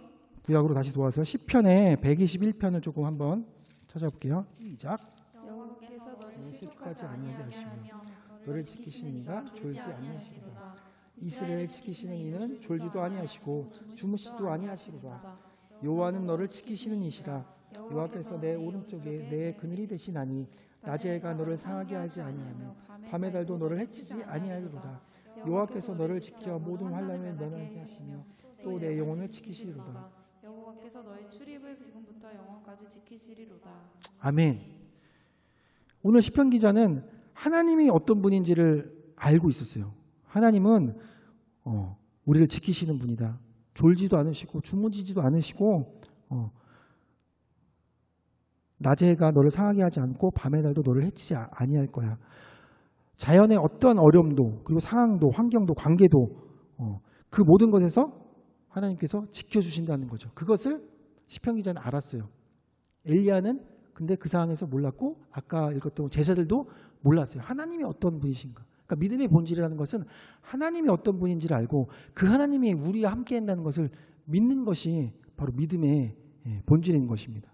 구약으로 다시 돌아와서 시편의 121편을 조금 한번 찾아볼게요. 시작. 여호와께서 너를 실족하지 실족하지 아니하게 아니하게 하시며 하시며 너를 지키시는 이가 졸지 아니하시리로다. 이스라엘 지키시는 이는 졸지도 아니하시고 주무시도 아니하시리로다. 여호와는 너를 지키시는 이시라. 여호와께서 내 오른쪽에 내 그늘이 되시나니 낮의 해가 너를 상하게 하지 아니하며 밤의 달도 너를 해치지 아니하리로다. 여호와께서 너를 지켜 모든 환난을 면하게 하시며 또 내 영혼을 지키시리로다. 여호와께서 너의 출입을 지금부터 영원까지 지키시리로다. 아멘. 오늘 시편 기자는 하나님이 어떤 분인지를 알고 있었어요. 하나님은 우리를 지키시는 분이다. 졸지도 않으시고 주무지지도 않으시고 낮의 해가 너를 상하게 하지 않고 밤의 날도 너를 해치지 아니할 거야. 자연의 어떤 어려움도 그리고 상황도 환경도 관계도 그 모든 것에서 하나님께서 지켜주신다는 거죠. 그것을 시편 기자는 알았어요. 엘리야는 근데 그 상황에서 몰랐고 아까 읽었던 제자들도 몰랐어요. 하나님이 어떤 분이신가. 그러니까 믿음의 본질이라는 것은 하나님이 어떤 분인지를 알고 그 하나님이 우리와 함께 한다는 것을 믿는 것이 바로 믿음의 본질인 것입니다.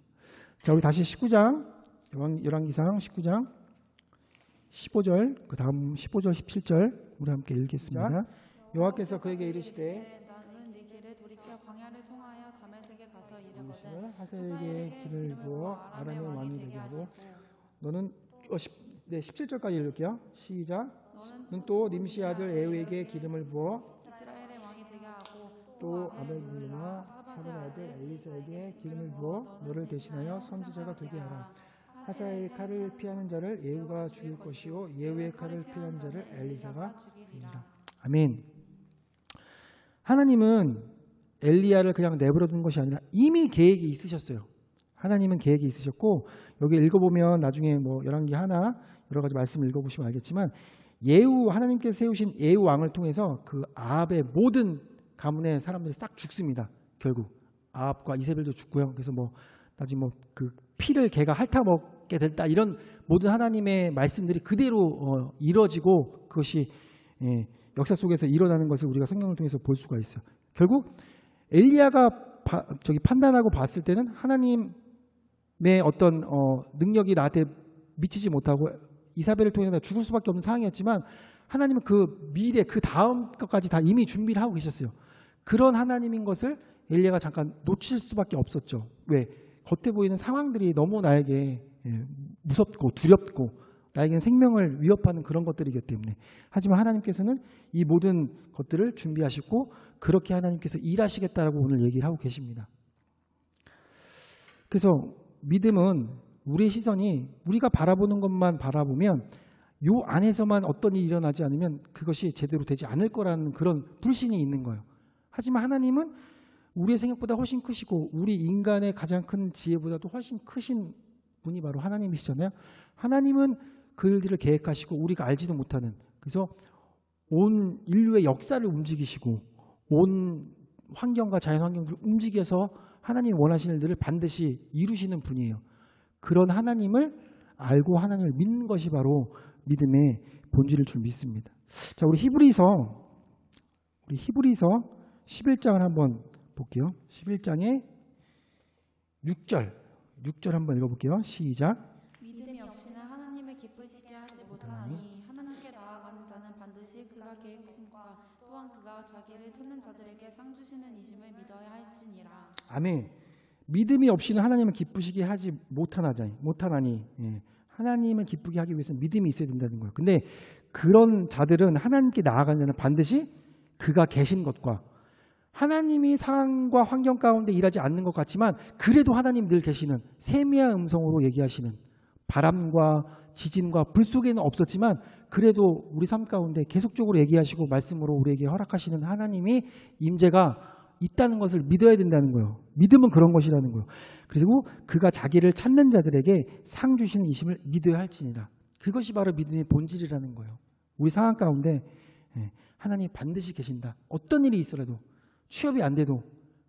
자, 우리 다시 19장 열왕기상 19장 15절 그 다음 15절 17절 우리 함께 읽겠습니다. 여호와께서 그에게 이르시되 나는 네 길을 돌이켜 광야를 통하여 다메섹에 가서 이르거든 하사엘에게 길을 부어 아람의 왕이 되게 하고 너는 17절까지 읽을게요. 시작. 너는 또 님시 아들 에후에게 기름을 부어 이스라엘의 왕이 되게 하고 또 아벨과 사밧의 아들 엘리사에게 기름을 부어 너를 대신하여 선지자가 되게 하라. 하사의 칼을 피하는 자를 예후가 죽일 것이요 예후의 칼을 피하는 자를 엘리사가 죽이리라. 아멘. 하나님은 엘리야를 그냥 내버려 둔 것이 아니라 이미 계획이 있으셨어요. 하나님은 계획이 있으셨고 여기 읽어보면 나중에 뭐 열왕기 하나 여러 가지 말씀을 읽어보시면 알겠지만 예후 하나님께서 세우신 예후 왕을 통해서 그 아합의 모든 가문의 사람들이 싹 죽습니다. 결국 아합과 이세벨도 죽고요. 그래서 뭐 나중에 뭐 그 피를 개가 핥아 먹게 됐다 이런 모든 하나님의 말씀들이 그대로 이루어지고 그것이 역사 속에서 일어나는 것을 우리가 성경을 통해서 볼 수가 있어요. 결국 엘리야가 판단하고 봤을 때는 하나님의 어떤 능력이 나한테 미치지 못하고 이사벨을 통해서 죽을 수밖에 없는 상황이었지만 하나님은 그 미래 그 다음 것까지 다 이미 준비를 하고 계셨어요. 그런 하나님인 것을 엘리야가 잠깐 놓칠 수밖에 없었죠. 왜? 겉에 보이는 상황들이 너무 나에게 무섭고 두렵고 나에게는 생명을 위협하는 그런 것들이기 때문에. 하지만 하나님께서는 이 모든 것들을 준비하시고 그렇게 하나님께서 일하시겠다라고 오늘 얘기를 하고 계십니다. 그래서 믿음은 우리의 시선이 우리가 바라보는 것만 바라보면 요 안에서만 어떤 일이 일어나지 않으면 그것이 제대로 되지 않을 거라는 그런 불신이 있는 거예요. 하지만 하나님은 우리의 생각보다 훨씬 크시고 우리 인간의 가장 큰 지혜보다도 훨씬 크신 분이 바로 하나님이시잖아요. 하나님은 그 일들을 계획하시고 우리가 알지도 못하는 그래서 온 인류의 역사를 움직이시고 온 환경과 자연환경을 움직여서 하나님이 원하시는 일들을 반드시 이루시는 분이에요. 그런 하나님을 알고 하나님을 믿는 것이 바로 믿음의 본질을 줄 믿습니다. 자, 우리 히브리서 11장을 한번 볼게요. 11장의 6절 한번 읽어볼게요. 시작. 믿음이 없이는 하나님을 기쁘시게 하지 못하나니 하나님께 나아가는 자는 반드시 그가 계획하심과 또한 그가 자기를 찾는 자들에게 상 주시는 이심을 믿어야 할지니라. 아멘. 믿음이 없이는 하나님을 기쁘시게 하지 못하나니 하나님을 기쁘게 하기 위해서는 믿음이 있어야 된다는 거예요. 근데 그런 자들은 하나님께 나아가는 자는 반드시 그가 계신 것과 하나님이 상황과 환경 가운데 일하지 않는 것 같지만 그래도 하나님 늘 계시는 세미한 음성으로 얘기하시는 바람과 지진과 불 속에는 없었지만 그래도 우리 삶 가운데 계속적으로 얘기하시고 말씀으로 우리에게 허락하시는 하나님이 임재가 있다는 것을 믿어야 된다는 거예요. 믿음은 그런 것이라는 거예요. 그리고 그가 자기를 찾는 자들에게 상 주시는 이심을 믿어야 할지니라. 그것이 바로 믿음의 본질이라는 거예요. 우리 상황 가운데 하나님이 반드시 계신다. 어떤 일이 있어라도 취업이 안 돼도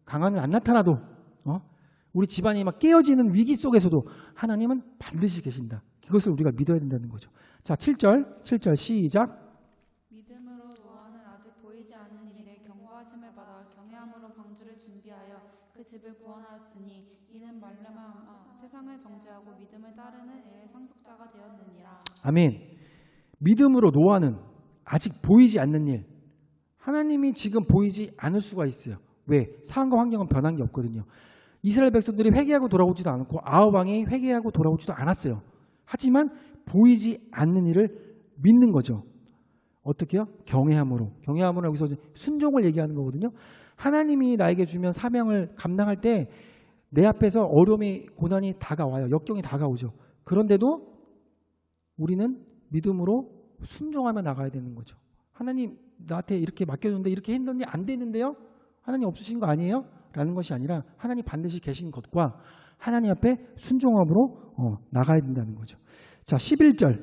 강한은 안 나타나도 우리 집안이 막 깨어지는 위기 속에서도 하나님은 반드시 계신다. 그것을 우리가 믿어야 된다는 거죠. 자, 7절 시작. 믿음으로 노아는 아직 보이지 않는 일에 경고하심을 받아 경외함으로 방주를 준비하여 그 집을 구원하였으니 이는 말라마 세상을 정죄하고 믿음을 따르는 애의 상속자가 되었느니라. 아멘. 믿음으로 노아는 아직 보이지 않는 일 하나님이 지금 보이지 않을 수가 있어요. 왜? 상황과 환경은 변한 게 없거든요. 이스라엘 백성들이 회개하고 돌아오지도 않고 아합 왕이 회개하고 돌아오지도 않았어요. 하지만 보이지 않는 일을 믿는 거죠. 어떻게요? 경외함으로 여기서 순종을 얘기하는 거거든요. 하나님이 나에게 주면 사명을 감당할 때 내 앞에서 어려움이 고난이 다가와요. 역경이 다가오죠. 그런데도 우리는 믿음으로 순종하며 나가야 되는 거죠. 하나님 나한테 이렇게 맡겨줬는데 이렇게 했는데 안 되는데요? 하나님 없으신 거 아니에요? 라는 것이 아니라 하나님 반드시 계신 것과 하나님 앞에 순종함으로 나가야 된다는 거죠. 자, 8절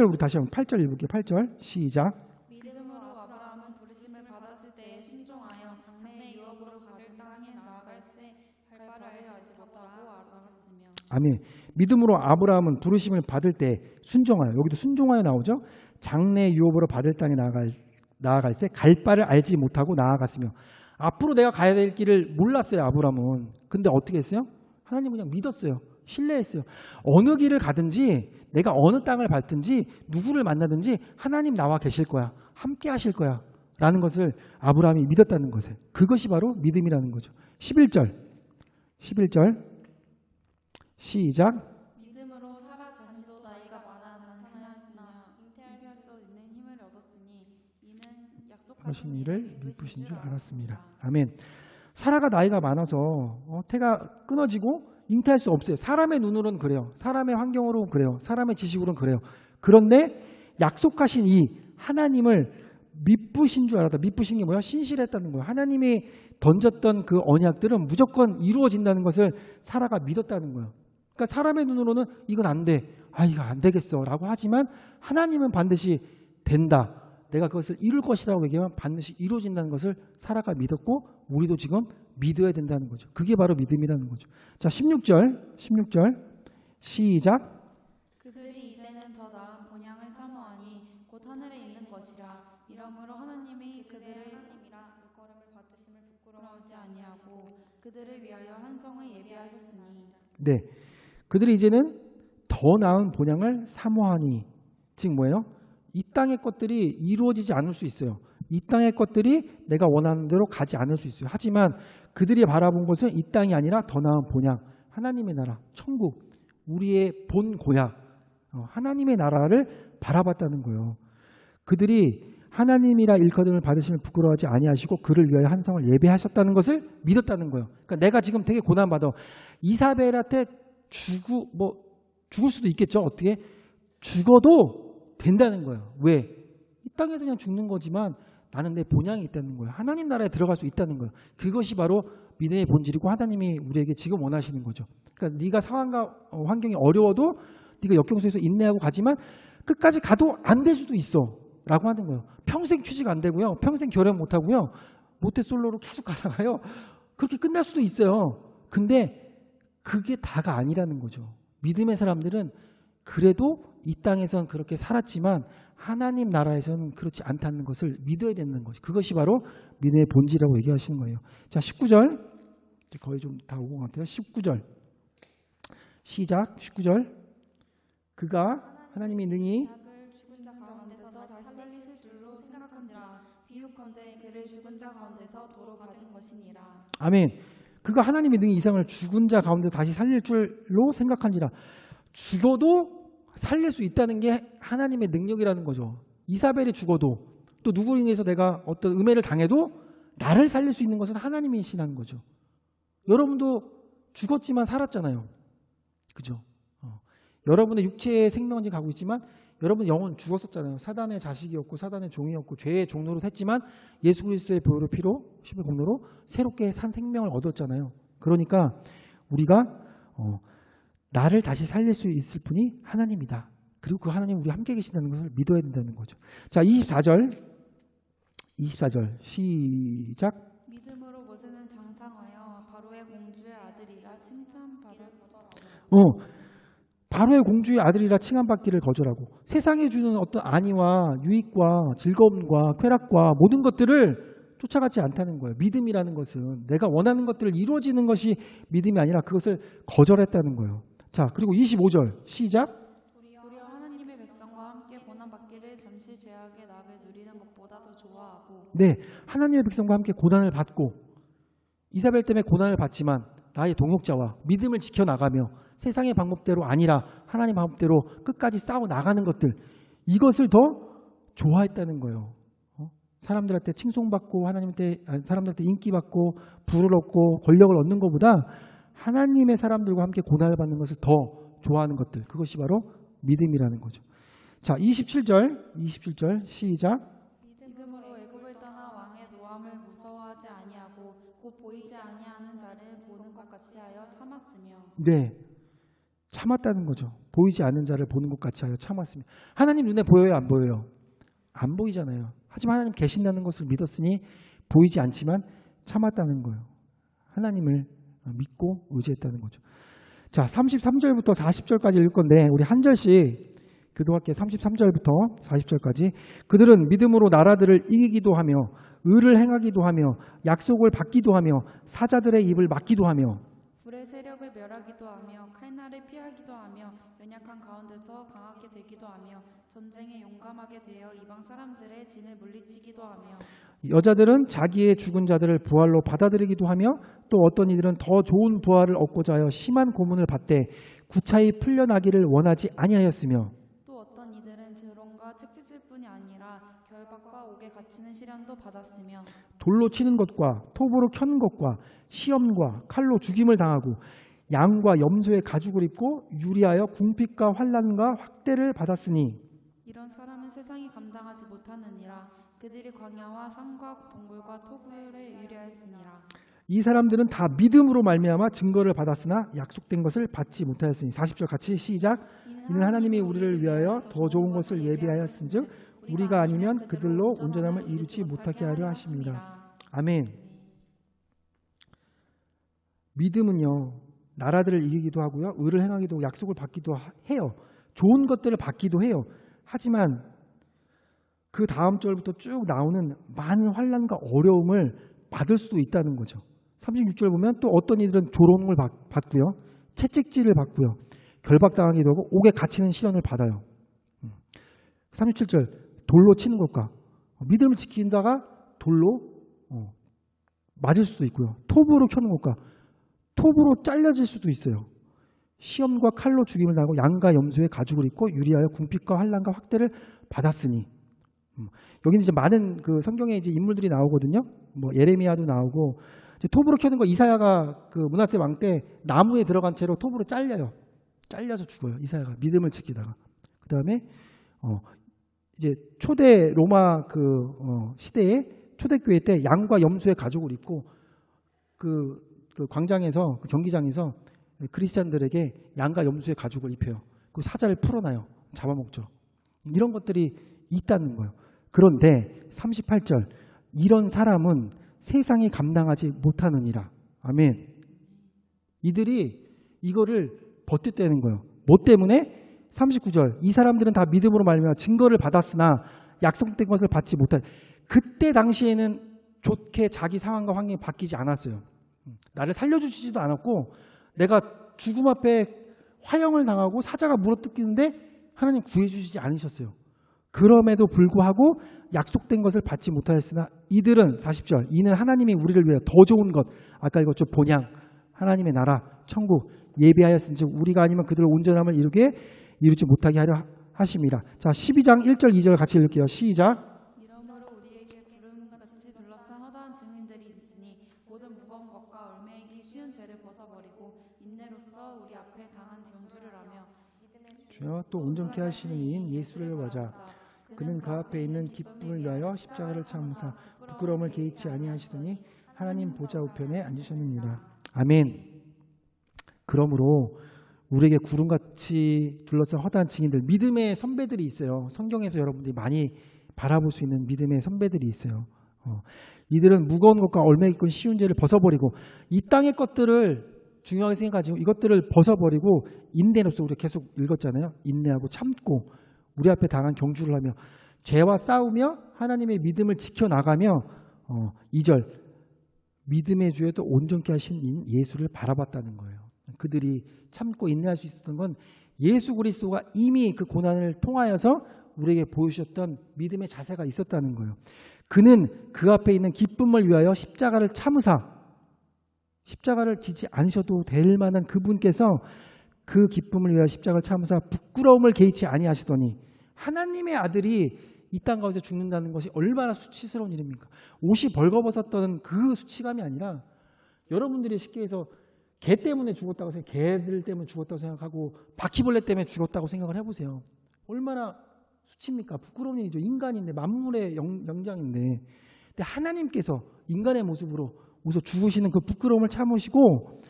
우리 다시 한번 8절 읽을게요. 8절 시작. 믿음으로 아브라함은 부르심을 받았을 때에 순종하여 장래의 유업으로 받을 땅에 나아갈새 갈 바를 알지 못하고 알아갔으며. 아멘. 믿음으로 아브라함은 부르심을 받을 때 순종하여, 여기도 순종하여 나오죠. 장래 유업으로 받을 땅에 나아갈새 갈 바를 알지 못하고 나아갔으며. 앞으로 내가 가야 될 길을 몰랐어요, 아브라함은. 근데 어떻게 했어요? 하나님 그냥 믿었어요. 신뢰했어요. 어느 길을 가든지 내가 어느 땅을 밟든지 누구를 만나든지 하나님 나와 계실 거야. 함께 하실 거야. 라는 것을 아브라함이 믿었다는 것에 그것이 바로 믿음이라는 거죠. 11절 시작. 믿음으로 사라 자신도 나이가 많아 단신하였으나 잉태할 수 있는 힘을 얻었으니 이는 약속하신 하신 일을 일을 믿으신 줄 알았습니다. 알았습니다. 아멘. 사라가 나이가 많아서 태가 끊어지고 잉태할 수 없어요. 사람의 눈으로는 그래요. 사람의 환경으로는 그래요. 사람의 지식으로는 그래요. 그런데 약속하신 이 하나님을 믿으신 줄 알았다. 믿으신 게 뭐야? 신실했다는 거예요. 하나님이 던졌던 그 언약들은 무조건 이루어진다는 것을 사라가 믿었다는 거예요. 그러니까 사람의 눈으로는 이건 안 돼. 이거 안 되겠어 라고 하지만 하나님은 반드시 된다. 내가 그것을 이룰 것이라고 얘기하면 반드시 이루어진다는 것을 사라가 믿었고 우리도 지금 믿어야 된다는 거죠. 그게 바로 믿음이라는 거죠. 자, 16절 시작. 그들이 이제는 더 나은 본향을 사모하니 곧 하늘에 있는 것이라. 이러므로 하나님이 그들의 하나님이라 일컬음을 받으심을 부끄러워하지 아니하고 그들을 위하여 한 성을 예비하셨으니. 네, 그들이 이제는 더 나은 본향을 사모하니 즉 뭐예요? 이 땅의 것들이 이루어지지 않을 수 있어요. 이 땅의 것들이 내가 원하는 대로 가지 않을 수 있어요. 하지만 그들이 바라본 것은 이 땅이 아니라 더 나은 본향, 하나님의 나라, 천국, 우리의 본 고향, 하나님의 나라를 바라봤다는 거예요. 그들이 하나님이라 일컬음을 받으시면 부끄러워하지 아니하시고 그를 위하여 한 성을 예배하셨다는 것을 믿었다는 거예요. 그러니까 내가 지금 되게 고난받아. 이사벨한테 죽을 수도 있겠죠. 어떻게? 죽어도 된다는 거예요. 왜? 이 땅에서 그냥 죽는 거지만 나는 내 본향이 있다는 거예요. 하나님 나라에 들어갈 수 있다는 거예요. 그것이 바로 믿음의 본질이고 하나님이 우리에게 지금 원하시는 거죠. 그러니까 네가 상황과 환경이 어려워도 네가 역경속에서 인내하고 가지만 끝까지 가도 안 될 수도 있어 라고 하는 거예요. 평생 취직 안 되고요. 평생 결혼 못 하고요. 모태솔로로 계속 가다가요. 그렇게 끝날 수도 있어요. 근데 그게 다가 아니라는 거죠. 믿음의 사람들은 그래도 이 땅에선 그렇게 살았지만 하나님 나라에서는 그렇지 않다는 것을 믿어야 되는 것이 그것이 바로 믿음의 본질이라고 얘기하시는 거예요. 자, 19절 거의 좀 다 온 것 같아요. 19절 시작. 19절 그가 하나님이 능히 이삭을 죽은 자 가운데서 다시 살리실 줄로 생각한지라. 비유컨대 그를 죽은 자 가운데서 도로 받은 것이니라. 아멘. 그가 하나님이 능히 이삭을 죽은 자 가운데 다시 살릴 줄로 생각한지라. 죽어도 살릴 수 있다는 게 하나님의 능력이라는 거죠. 이사벨이 죽어도 또 누구로 인해서 내가 어떤 음해를 당해도 나를 살릴 수 있는 것은 하나님이시라는 거죠. 여러분도 죽었지만 살았잖아요. 그죠? 여러분의 육체의 생명은 가고 있지만 여러분 영혼 죽었었잖아요. 사단의 자식이었고 사단의 종이었고 죄의 종로로 했지만 예수 그리스도의 보혈의 피로 십의 공로로 새롭게 산 생명을 얻었잖아요. 그러니까 우리가 나를 다시 살릴 수 있을 분이 하나님이다. 그리고 그 하나님 우리 함께 계신다는 것을 믿어야 된다는 거죠. 자, 24절 시작. 믿음으로 모세는 장창하여 바로의 공주의 아들이라 칭찬받을 바로의 공주의 아들이라 칭함받기를 거절하고 세상에 주는 어떤 안위와 유익과 즐거움과 쾌락과 모든 것들을 쫓아가지 않다는 거예요. 믿음이라는 것은 내가 원하는 것들을 이루어지는 것이 믿음이 아니라 그것을 거절했다는 거예요. 자, 그리고 25절 시작. 도리어 하나님의 백성과 함께 고난받기를 잠시 죄악의 낙을 누리는 것보다 더 좋아하고. 네, 하나님의 백성과 함께 고난을 받고 이사벨 때문에 고난을 받지만 나의 동역자와 믿음을 지켜나가며 세상의 방법대로 아니라 하나님 방법대로 끝까지 싸워 나가는 것들 이것을 더 좋아했다는 거예요. 사람들한테 칭송받고 사람들한테 인기받고 부를 얻고 권력을 얻는 것보다 하나님의 사람들과 함께 고난을 받는 것을 더 좋아하는 것들 그것이 바로 믿음이라는 거죠. 자, 27절 시작. 믿음으로 애굽을 떠나 왕의 노함을 무서워하지 아니하고 곧 보이지 아니하는 자를 보는 것 같이 하여 참았으며. 네, 참았다는 거죠. 보이지 않는 자를 보는 것 같이 하여 참았으며. 하나님 눈에 보여요, 안 보여요? 안 보이잖아요. 하지만 하나님 계신다는 것을 믿었으니 보이지 않지만 참았다는 거예요. 하나님을 믿고 의지했다는 거죠. 자, 33절부터 40절까지 읽을 건데 우리 한 절씩 교도할게요. 33절부터 40절까지. 그들은 믿음으로 나라들을 이기기도 하며 의를 행하기도 하며 약속을 받기도 하며 사자들의 입을 막기도 하며 불의 세력을 멸하기도 하며 칼날을 피하기도 하며 연약한 가운데서 강하게 되기도 하며 전쟁에 용감하게 되어 이방 사람들의 진을 물리치기도 하며 여자들은 자기의 죽은 자들을 부활로 받아들이기도 하며 또 어떤 이들은 더 좋은 부활을 얻고자 하여 심한 고문을 받되 구차히 풀려나기를 원하지 아니하였으며 또 어떤 이들은 재롱과 책짓일 뿐이 아니라 결박과 옥에 갇히는 시련도 받았으며 돌로 치는 것과 톱으로 켜는 것과 시험과 칼로 죽임을 당하고 양과 염소의 가죽을 입고 유리하여 궁핍과 환난과 확대를 받았으니 이런 사람은 세상이 감당하지 못하느니라. 그들이 광야와 산과 동굴과 토굴에 유리하였으니라. 이 사람들은 다 믿음으로 말미암아 증거를 받았으나 약속된 것을 받지 못하였으니 40절 같이 시작. 이는 하나님이 우리를 위하여 더 좋은 것을 예비하였은즉 우리가 아니면 그들로 온전함을 이루지 못하게 하려 하심이라. 아멘. 믿음은요, 나라들을 이기기도 하고요, 의를 행하기도 하고 약속을 받기도 해요. 좋은 것들을 받기도 해요. 하지만 그 다음 절부터 쭉 나오는 많은 환난과 어려움을 받을 수도 있다는 거죠. 36절 보면 또 어떤 이들은 조롱을 받고요, 채찍질을 받고요, 결박당하기도 하고 옥에 갇히는 시련을 받아요. 37절 돌로 치는 것과 믿음을 지킨다가 돌로 맞을 수도 있고요, 톱으로 켜는 것과 톱으로 잘려질 수도 있어요. 시험과 칼로 죽임을 당하고 양과 염소의 가죽을 입고 유리하여 궁핍과 환난과 확대를 받았으니. 여기는 이제 많은 그 성경에 이제 인물들이 나오거든요. 뭐 예레미야도 나오고, 이제 톱으로 켜는 거 이사야가 그 므낫세 왕 때 나무에 들어간 채로 톱으로 잘려요. 잘려서 죽어요. 이사야가 믿음을 지키다가. 그 다음에 이제 초대 로마 시대에 초대교회 때 양과 염소의 가죽을 입고 그 광장에서, 그 경기장에서 크리스찬들에게 양과 염소의 가죽을 입혀요. 그 사자를 풀어놔요. 잡아먹죠. 이런 것들이 있다는 거예요. 그런데 38절 이런 사람은 세상이 감당하지 못하느니라. 아멘. 이들이 이거를 버텼다는 거예요. 뭐 때문에? 39절 이 사람들은 다 믿음으로 말미암아 증거를 받았으나 약속된 것을 받지 못한. 그때 당시에는 좋게 자기 상황과 환경이 바뀌지 않았어요. 나를 살려주시지도 않았고 내가 죽음 앞에 화형을 당하고 사자가 물어뜯기는데 하나님 구해주시지 않으셨어요. 그럼에도 불구하고 약속된 것을 받지 못하였으나 이들은 40절 이는 하나님이 우리를 위해 더 좋은 것, 아까 읽었죠, 본향 하나님의 나라 천국 예비하였은즉 우리가 아니면 그들을 온전함을 이루지 못하게 하려 하심이라. 자, 12장 1절 2절 같이 읽을게요. 시작. 이러므로 우리에게 구름같이 둘러싼 허다한 증인들이 있으니 모든 무거운 것과 얽매이기 쉬운 죄를 벗어버리고 인내로써 우리 앞에 당한 경주를 하며 주여 또 온전케 하시는 이인 예수를 맞아 그는 그 앞에 있는 기쁨을 위하여 십자가를 참으사 부끄러움을 개의치 아니하시더니 하나님 보좌 우편에 앉으셨느니라. 아멘. 그러므로 우리에게 구름같이 둘러싼 허다한 증인들, 믿음의 선배들이 있어요. 성경에서 여러분들이 많이 바라볼 수 있는 믿음의 선배들이 있어요. 이들은 무거운 것과 얽매이고 쉬운 죄를 벗어버리고 이 땅의 것들을 중요하게 생각하지 이것들을 벗어버리고 인내로서, 우리가 계속 읽었잖아요. 인내하고 참고 우리 앞에 당한 경주를 하며 죄와 싸우며 하나님의 믿음을 지켜나가며 2절 믿음의 주에 또 온전케 하신 인 예수를 바라봤다는 거예요. 그들이 참고 인내할 수 있었던 건 예수 그리스도가 이미 그 고난을 통하여서 우리에게 보여주셨던 믿음의 자세가 있었다는 거예요. 그는 그 앞에 있는 기쁨을 위하여 십자가를 참으사, 십자가를 지지 않으셔도 될 만한 그분께서 그 기쁨을 위하여 십자가를 참으사 부끄러움을 개의치 아니하시더니. 하나님의 아들이 이 땅 가운데 죽는다는 것이 얼마나 수치스러운 일입니까? 옷이 벌거벗었던 그 수치감이 아니라, 여러분들이 쉽게 해서 개 때문에 죽었다고 생각, 개들 때문에 죽었다고 생각하고 바퀴벌레 때문에 죽었다고 생각을 해보세요. 얼마나 수치입니까? 부끄러운 일이죠. 인간인데, 만물의 영장인데. 근데 하나님께서 인간의 모습으로 우서 죽으시는 그 부끄러움을 참으시고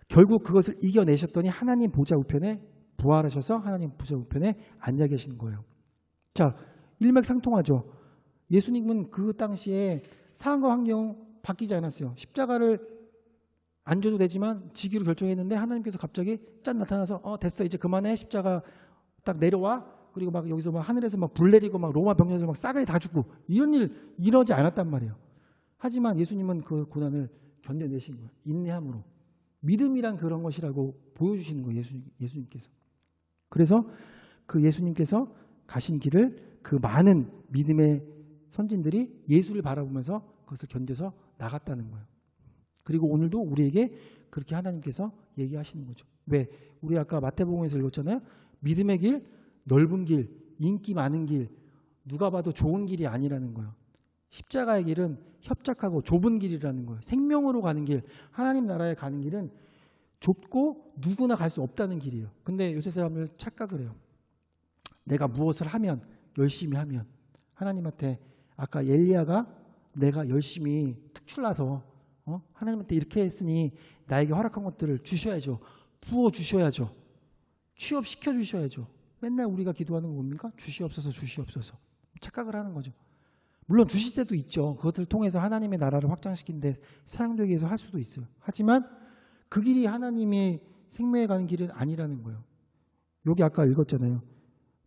결국 그것을 이겨내셨더니 하나님 보좌 우편에 부활하셔서 하나님 보좌 우편에 앉아 계시는 거예요. 자, 일맥상통하죠. 예수님은 그 당시에 상황과 환경 바뀌지 않았어요. 십자가를 안 줘도 되지만 지기로 결정했는데 하나님께서 갑자기 짠 나타나서 됐어, 이제 그만해, 십자가 딱 내려와. 그리고 막 여기서 막 하늘에서 막 불 내리고 막 로마 병력에서 막 싹을 다 죽고 이런 일 이러지 않았단 말이에요. 하지만 예수님은 그 고난을 견뎌내신 거예요. 인내함으로. 믿음이란 그런 것이라고 보여주시는 거예요. 예수님께서. 그래서 그 예수님께서 가신 길을 그 많은 믿음의 선진들이 예수를 바라보면서 그것을 견뎌서 나갔다는 거예요. 그리고 오늘도 우리에게 그렇게 하나님께서 얘기하시는 거죠. 왜? 우리 아까 마태복음에서 읽었잖아요. 믿음의 길, 넓은 길, 인기 많은 길, 누가 봐도 좋은 길이 아니라는 거예요. 십자가의 길은 협착하고 좁은 길이라는 거예요. 생명으로 가는 길, 하나님 나라에 가는 길은 좁고 누구나 갈 수 없다는 길이에요. 근데 요새 사람들 착각을 해요. 내가 무엇을 하면, 열심히 하면 하나님한테 아까 엘리야가 내가 열심히 특출나서 하나님한테 이렇게 했으니 나에게 허락한 것들을 주셔야죠. 부어주셔야죠. 취업시켜 주셔야죠. 맨날 우리가 기도하는 거 뭡니까? 주시옵소서 주시옵소서. 착각을 하는 거죠. 물론 주실 때도 있죠. 그것을 통해서 하나님의 나라를 확장시키는데 사용되기 위해서 할 수도 있어요. 하지만 그 길이 하나님의 생명에 가는 길은 아니라는 거예요. 여기 아까 읽었잖아요.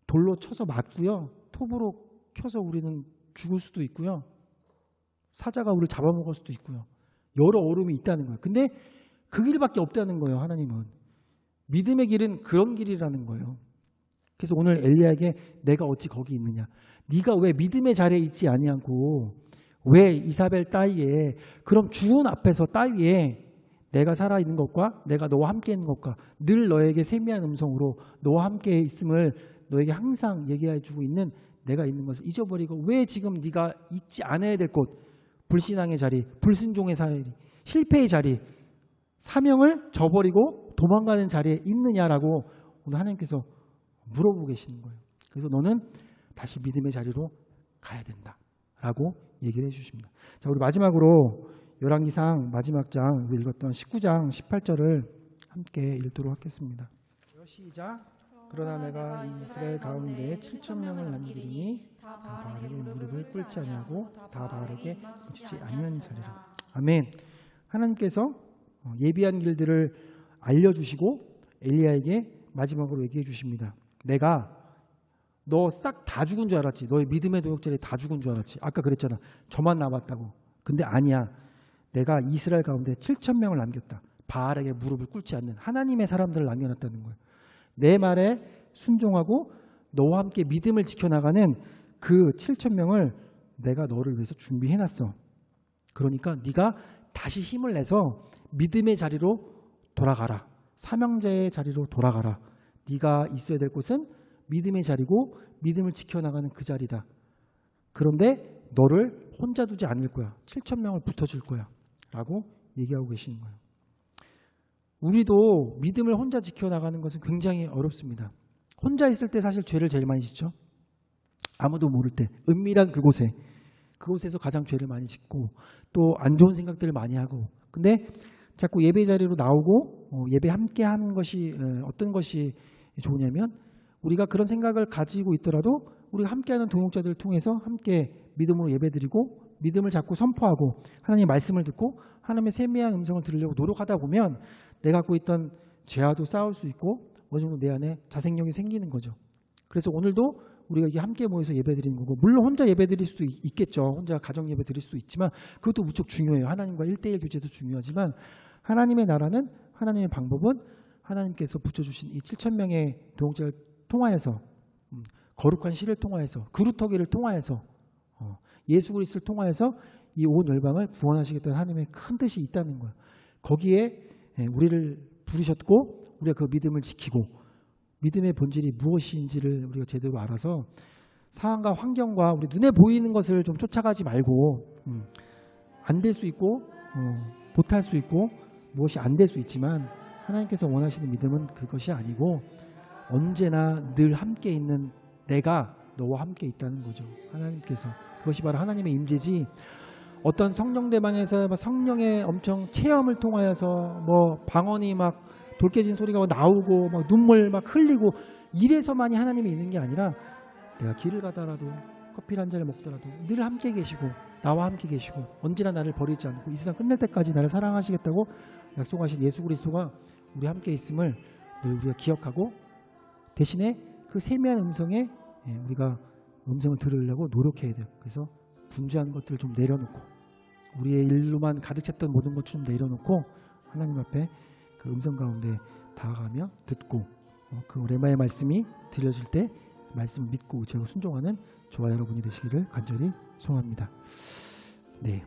돌로 쳐서 맞고요. 톱으로 켜서 우리는 죽을 수도 있고요. 사자가 우리를 잡아먹을 수도 있고요. 여러 어려움이 있다는 거예요. 근데 그 길밖에 없다는 거예요. 하나님은. 믿음의 길은 그런 길이라는 거예요. 그래서 오늘 엘리야에게 내가 어찌 거기 있느냐. 네가 왜 믿음의 자리에 있지 아니하고 왜 이사벨 따위에 그럼 주온 앞에서 따위에 내가 살아있는 것과 내가 너와 함께 있는 것과 늘 너에게 세미한 음성으로 너와 함께 있음을 너에게 항상 얘기해 주고 있는 내가 있는 것을 잊어버리고 왜 지금 네가 있지 않아야 될 곳 불신앙의 자리, 불순종의 자리, 실패의 자리, 사명을 저버리고 도망가는 자리에 있느냐라고 오늘 하나님께서 물어보고 계시는 거예요. 그래서 너는 다시 믿음의 자리로 가야 된다라고 얘기를 해주십니다. 자, 우리 마지막으로 열왕기상 마지막 장 우리 읽었던 19장 18절을 함께 읽도록 하겠습니다. 시작. 그러나 내가 이스라엘 가운데 7,000명을 남기리니 다 바알에게 무릎을 꿇지 아니하고 다 바알에게 묻히지 아니하니라. 아멘. 하나님께서 예비한 길들을 알려주시고 엘리야에게 마지막으로 얘기해 주십니다. 내가 너 싹 다 죽은 줄 알았지. 너의 믿음의 동역자들이 다 죽은 줄 알았지. 아까 그랬잖아. 저만 남았다고. 근데 아니야. 내가 이스라엘 가운데 7,000명을 남겼다. 바알에게 무릎을 꿇지 않는 하나님의 사람들을 남겨놨다는 거예요. 내 말에 순종하고 너와 함께 믿음을 지켜나가는 그 7,000명을 내가 너를 위해서 준비해놨어. 그러니까 네가 다시 힘을 내서 믿음의 자리로 돌아가라. 사명자의 자리로 돌아가라. 네가 있어야 될 곳은 믿음의 자리고 믿음을 지켜나가는 그 자리다. 그런데 너를 혼자 두지 않을 거야. 7,000명을 붙어줄 거야. 라고 얘기하고 계시는 거예요. 우리도 믿음을 혼자 지켜나가는 것은 굉장히 어렵습니다. 혼자 있을 때 사실 죄를 제일 많이 짓죠. 아무도 모를 때 은밀한 그곳에서 가장 죄를 많이 짓고 또 안 좋은 생각들을 많이 하고 근데 자꾸 예배 자리로 나오고 예배 함께 하는 것이 어떤 것이 좋으냐면 우리가 그런 생각을 가지고 있더라도 우리가 함께하는 동역자들을 통해서 함께 믿음으로 예배드리고 믿음을 자꾸 선포하고 하나님의 말씀을 듣고 하나님의 세미한 음성을 들으려고 노력하다 보면 내가 갖고 있던 죄와도 싸울 수 있고 어느 정도 내 안에 자생력이 생기는 거죠. 그래서 오늘도 우리가 이게 함께 모여서 예배드리는 거고 물론 혼자 예배드릴 수도 있겠죠. 혼자 가정 예배 드릴 수 있지만 그것도 무척 중요해요. 하나님과 1:1 교제도 중요하지만 하나님의 나라는 하나님의 방법은 하나님께서 붙여주신 이 7,000명의 동역자를 통하여서 거룩한 시를 통하여서 그루터기를 통하여서 예수 그리스도를 통하여서 이 온 열방을 구원하시겠다는 하나님의 큰 뜻이 있다는 거예요. 거기에 우리를 부르셨고 우리가 그 믿음을 지키고 믿음의 본질이 무엇인지를 우리가 제대로 알아서 상황과 환경과 우리 눈에 보이는 것을 좀 쫓아가지 말고 안 될 수 있고 못할 수 있고 무엇이 안 될 수 있지만 하나님께서 원하시는 믿음은 그것이 아니고 언제나 늘 함께 있는 내가 너와 함께 있다는 거죠. 하나님께서 그것이 바로 하나님의 임재지 어떤 성령 대만에서 성령의 엄청 체험을 통하여서 뭐 방언이 막 돌 깨진 소리가 나오고 막 눈물 막 흘리고 이래서만이 하나님이 있는 게 아니라 내가 길을 가다라도 커피 한 잔을 먹더라도 늘 함께 계시고 나와 함께 계시고 언제나 나를 버리지 않고 이 세상 끝날 때까지 나를 사랑하시겠다고 약속하신 예수 그리스도가 우리 함께 있음을 늘 우리가 기억하고 대신에 그 세미한 음성에 우리가 음성을 들으려고 노력해야 돼요. 그래서 분주한 것들을 좀 내려놓고 우리의 일로만 가득 찼던 모든 것을 좀 내려놓고 하나님 앞에 그 음성 가운데 다가가며 듣고 그 레마의 말씀이 들려질 때 말씀을 믿고 의지하고 순종하는 저와 여러분이 되시기를 간절히 소원합니다. 네.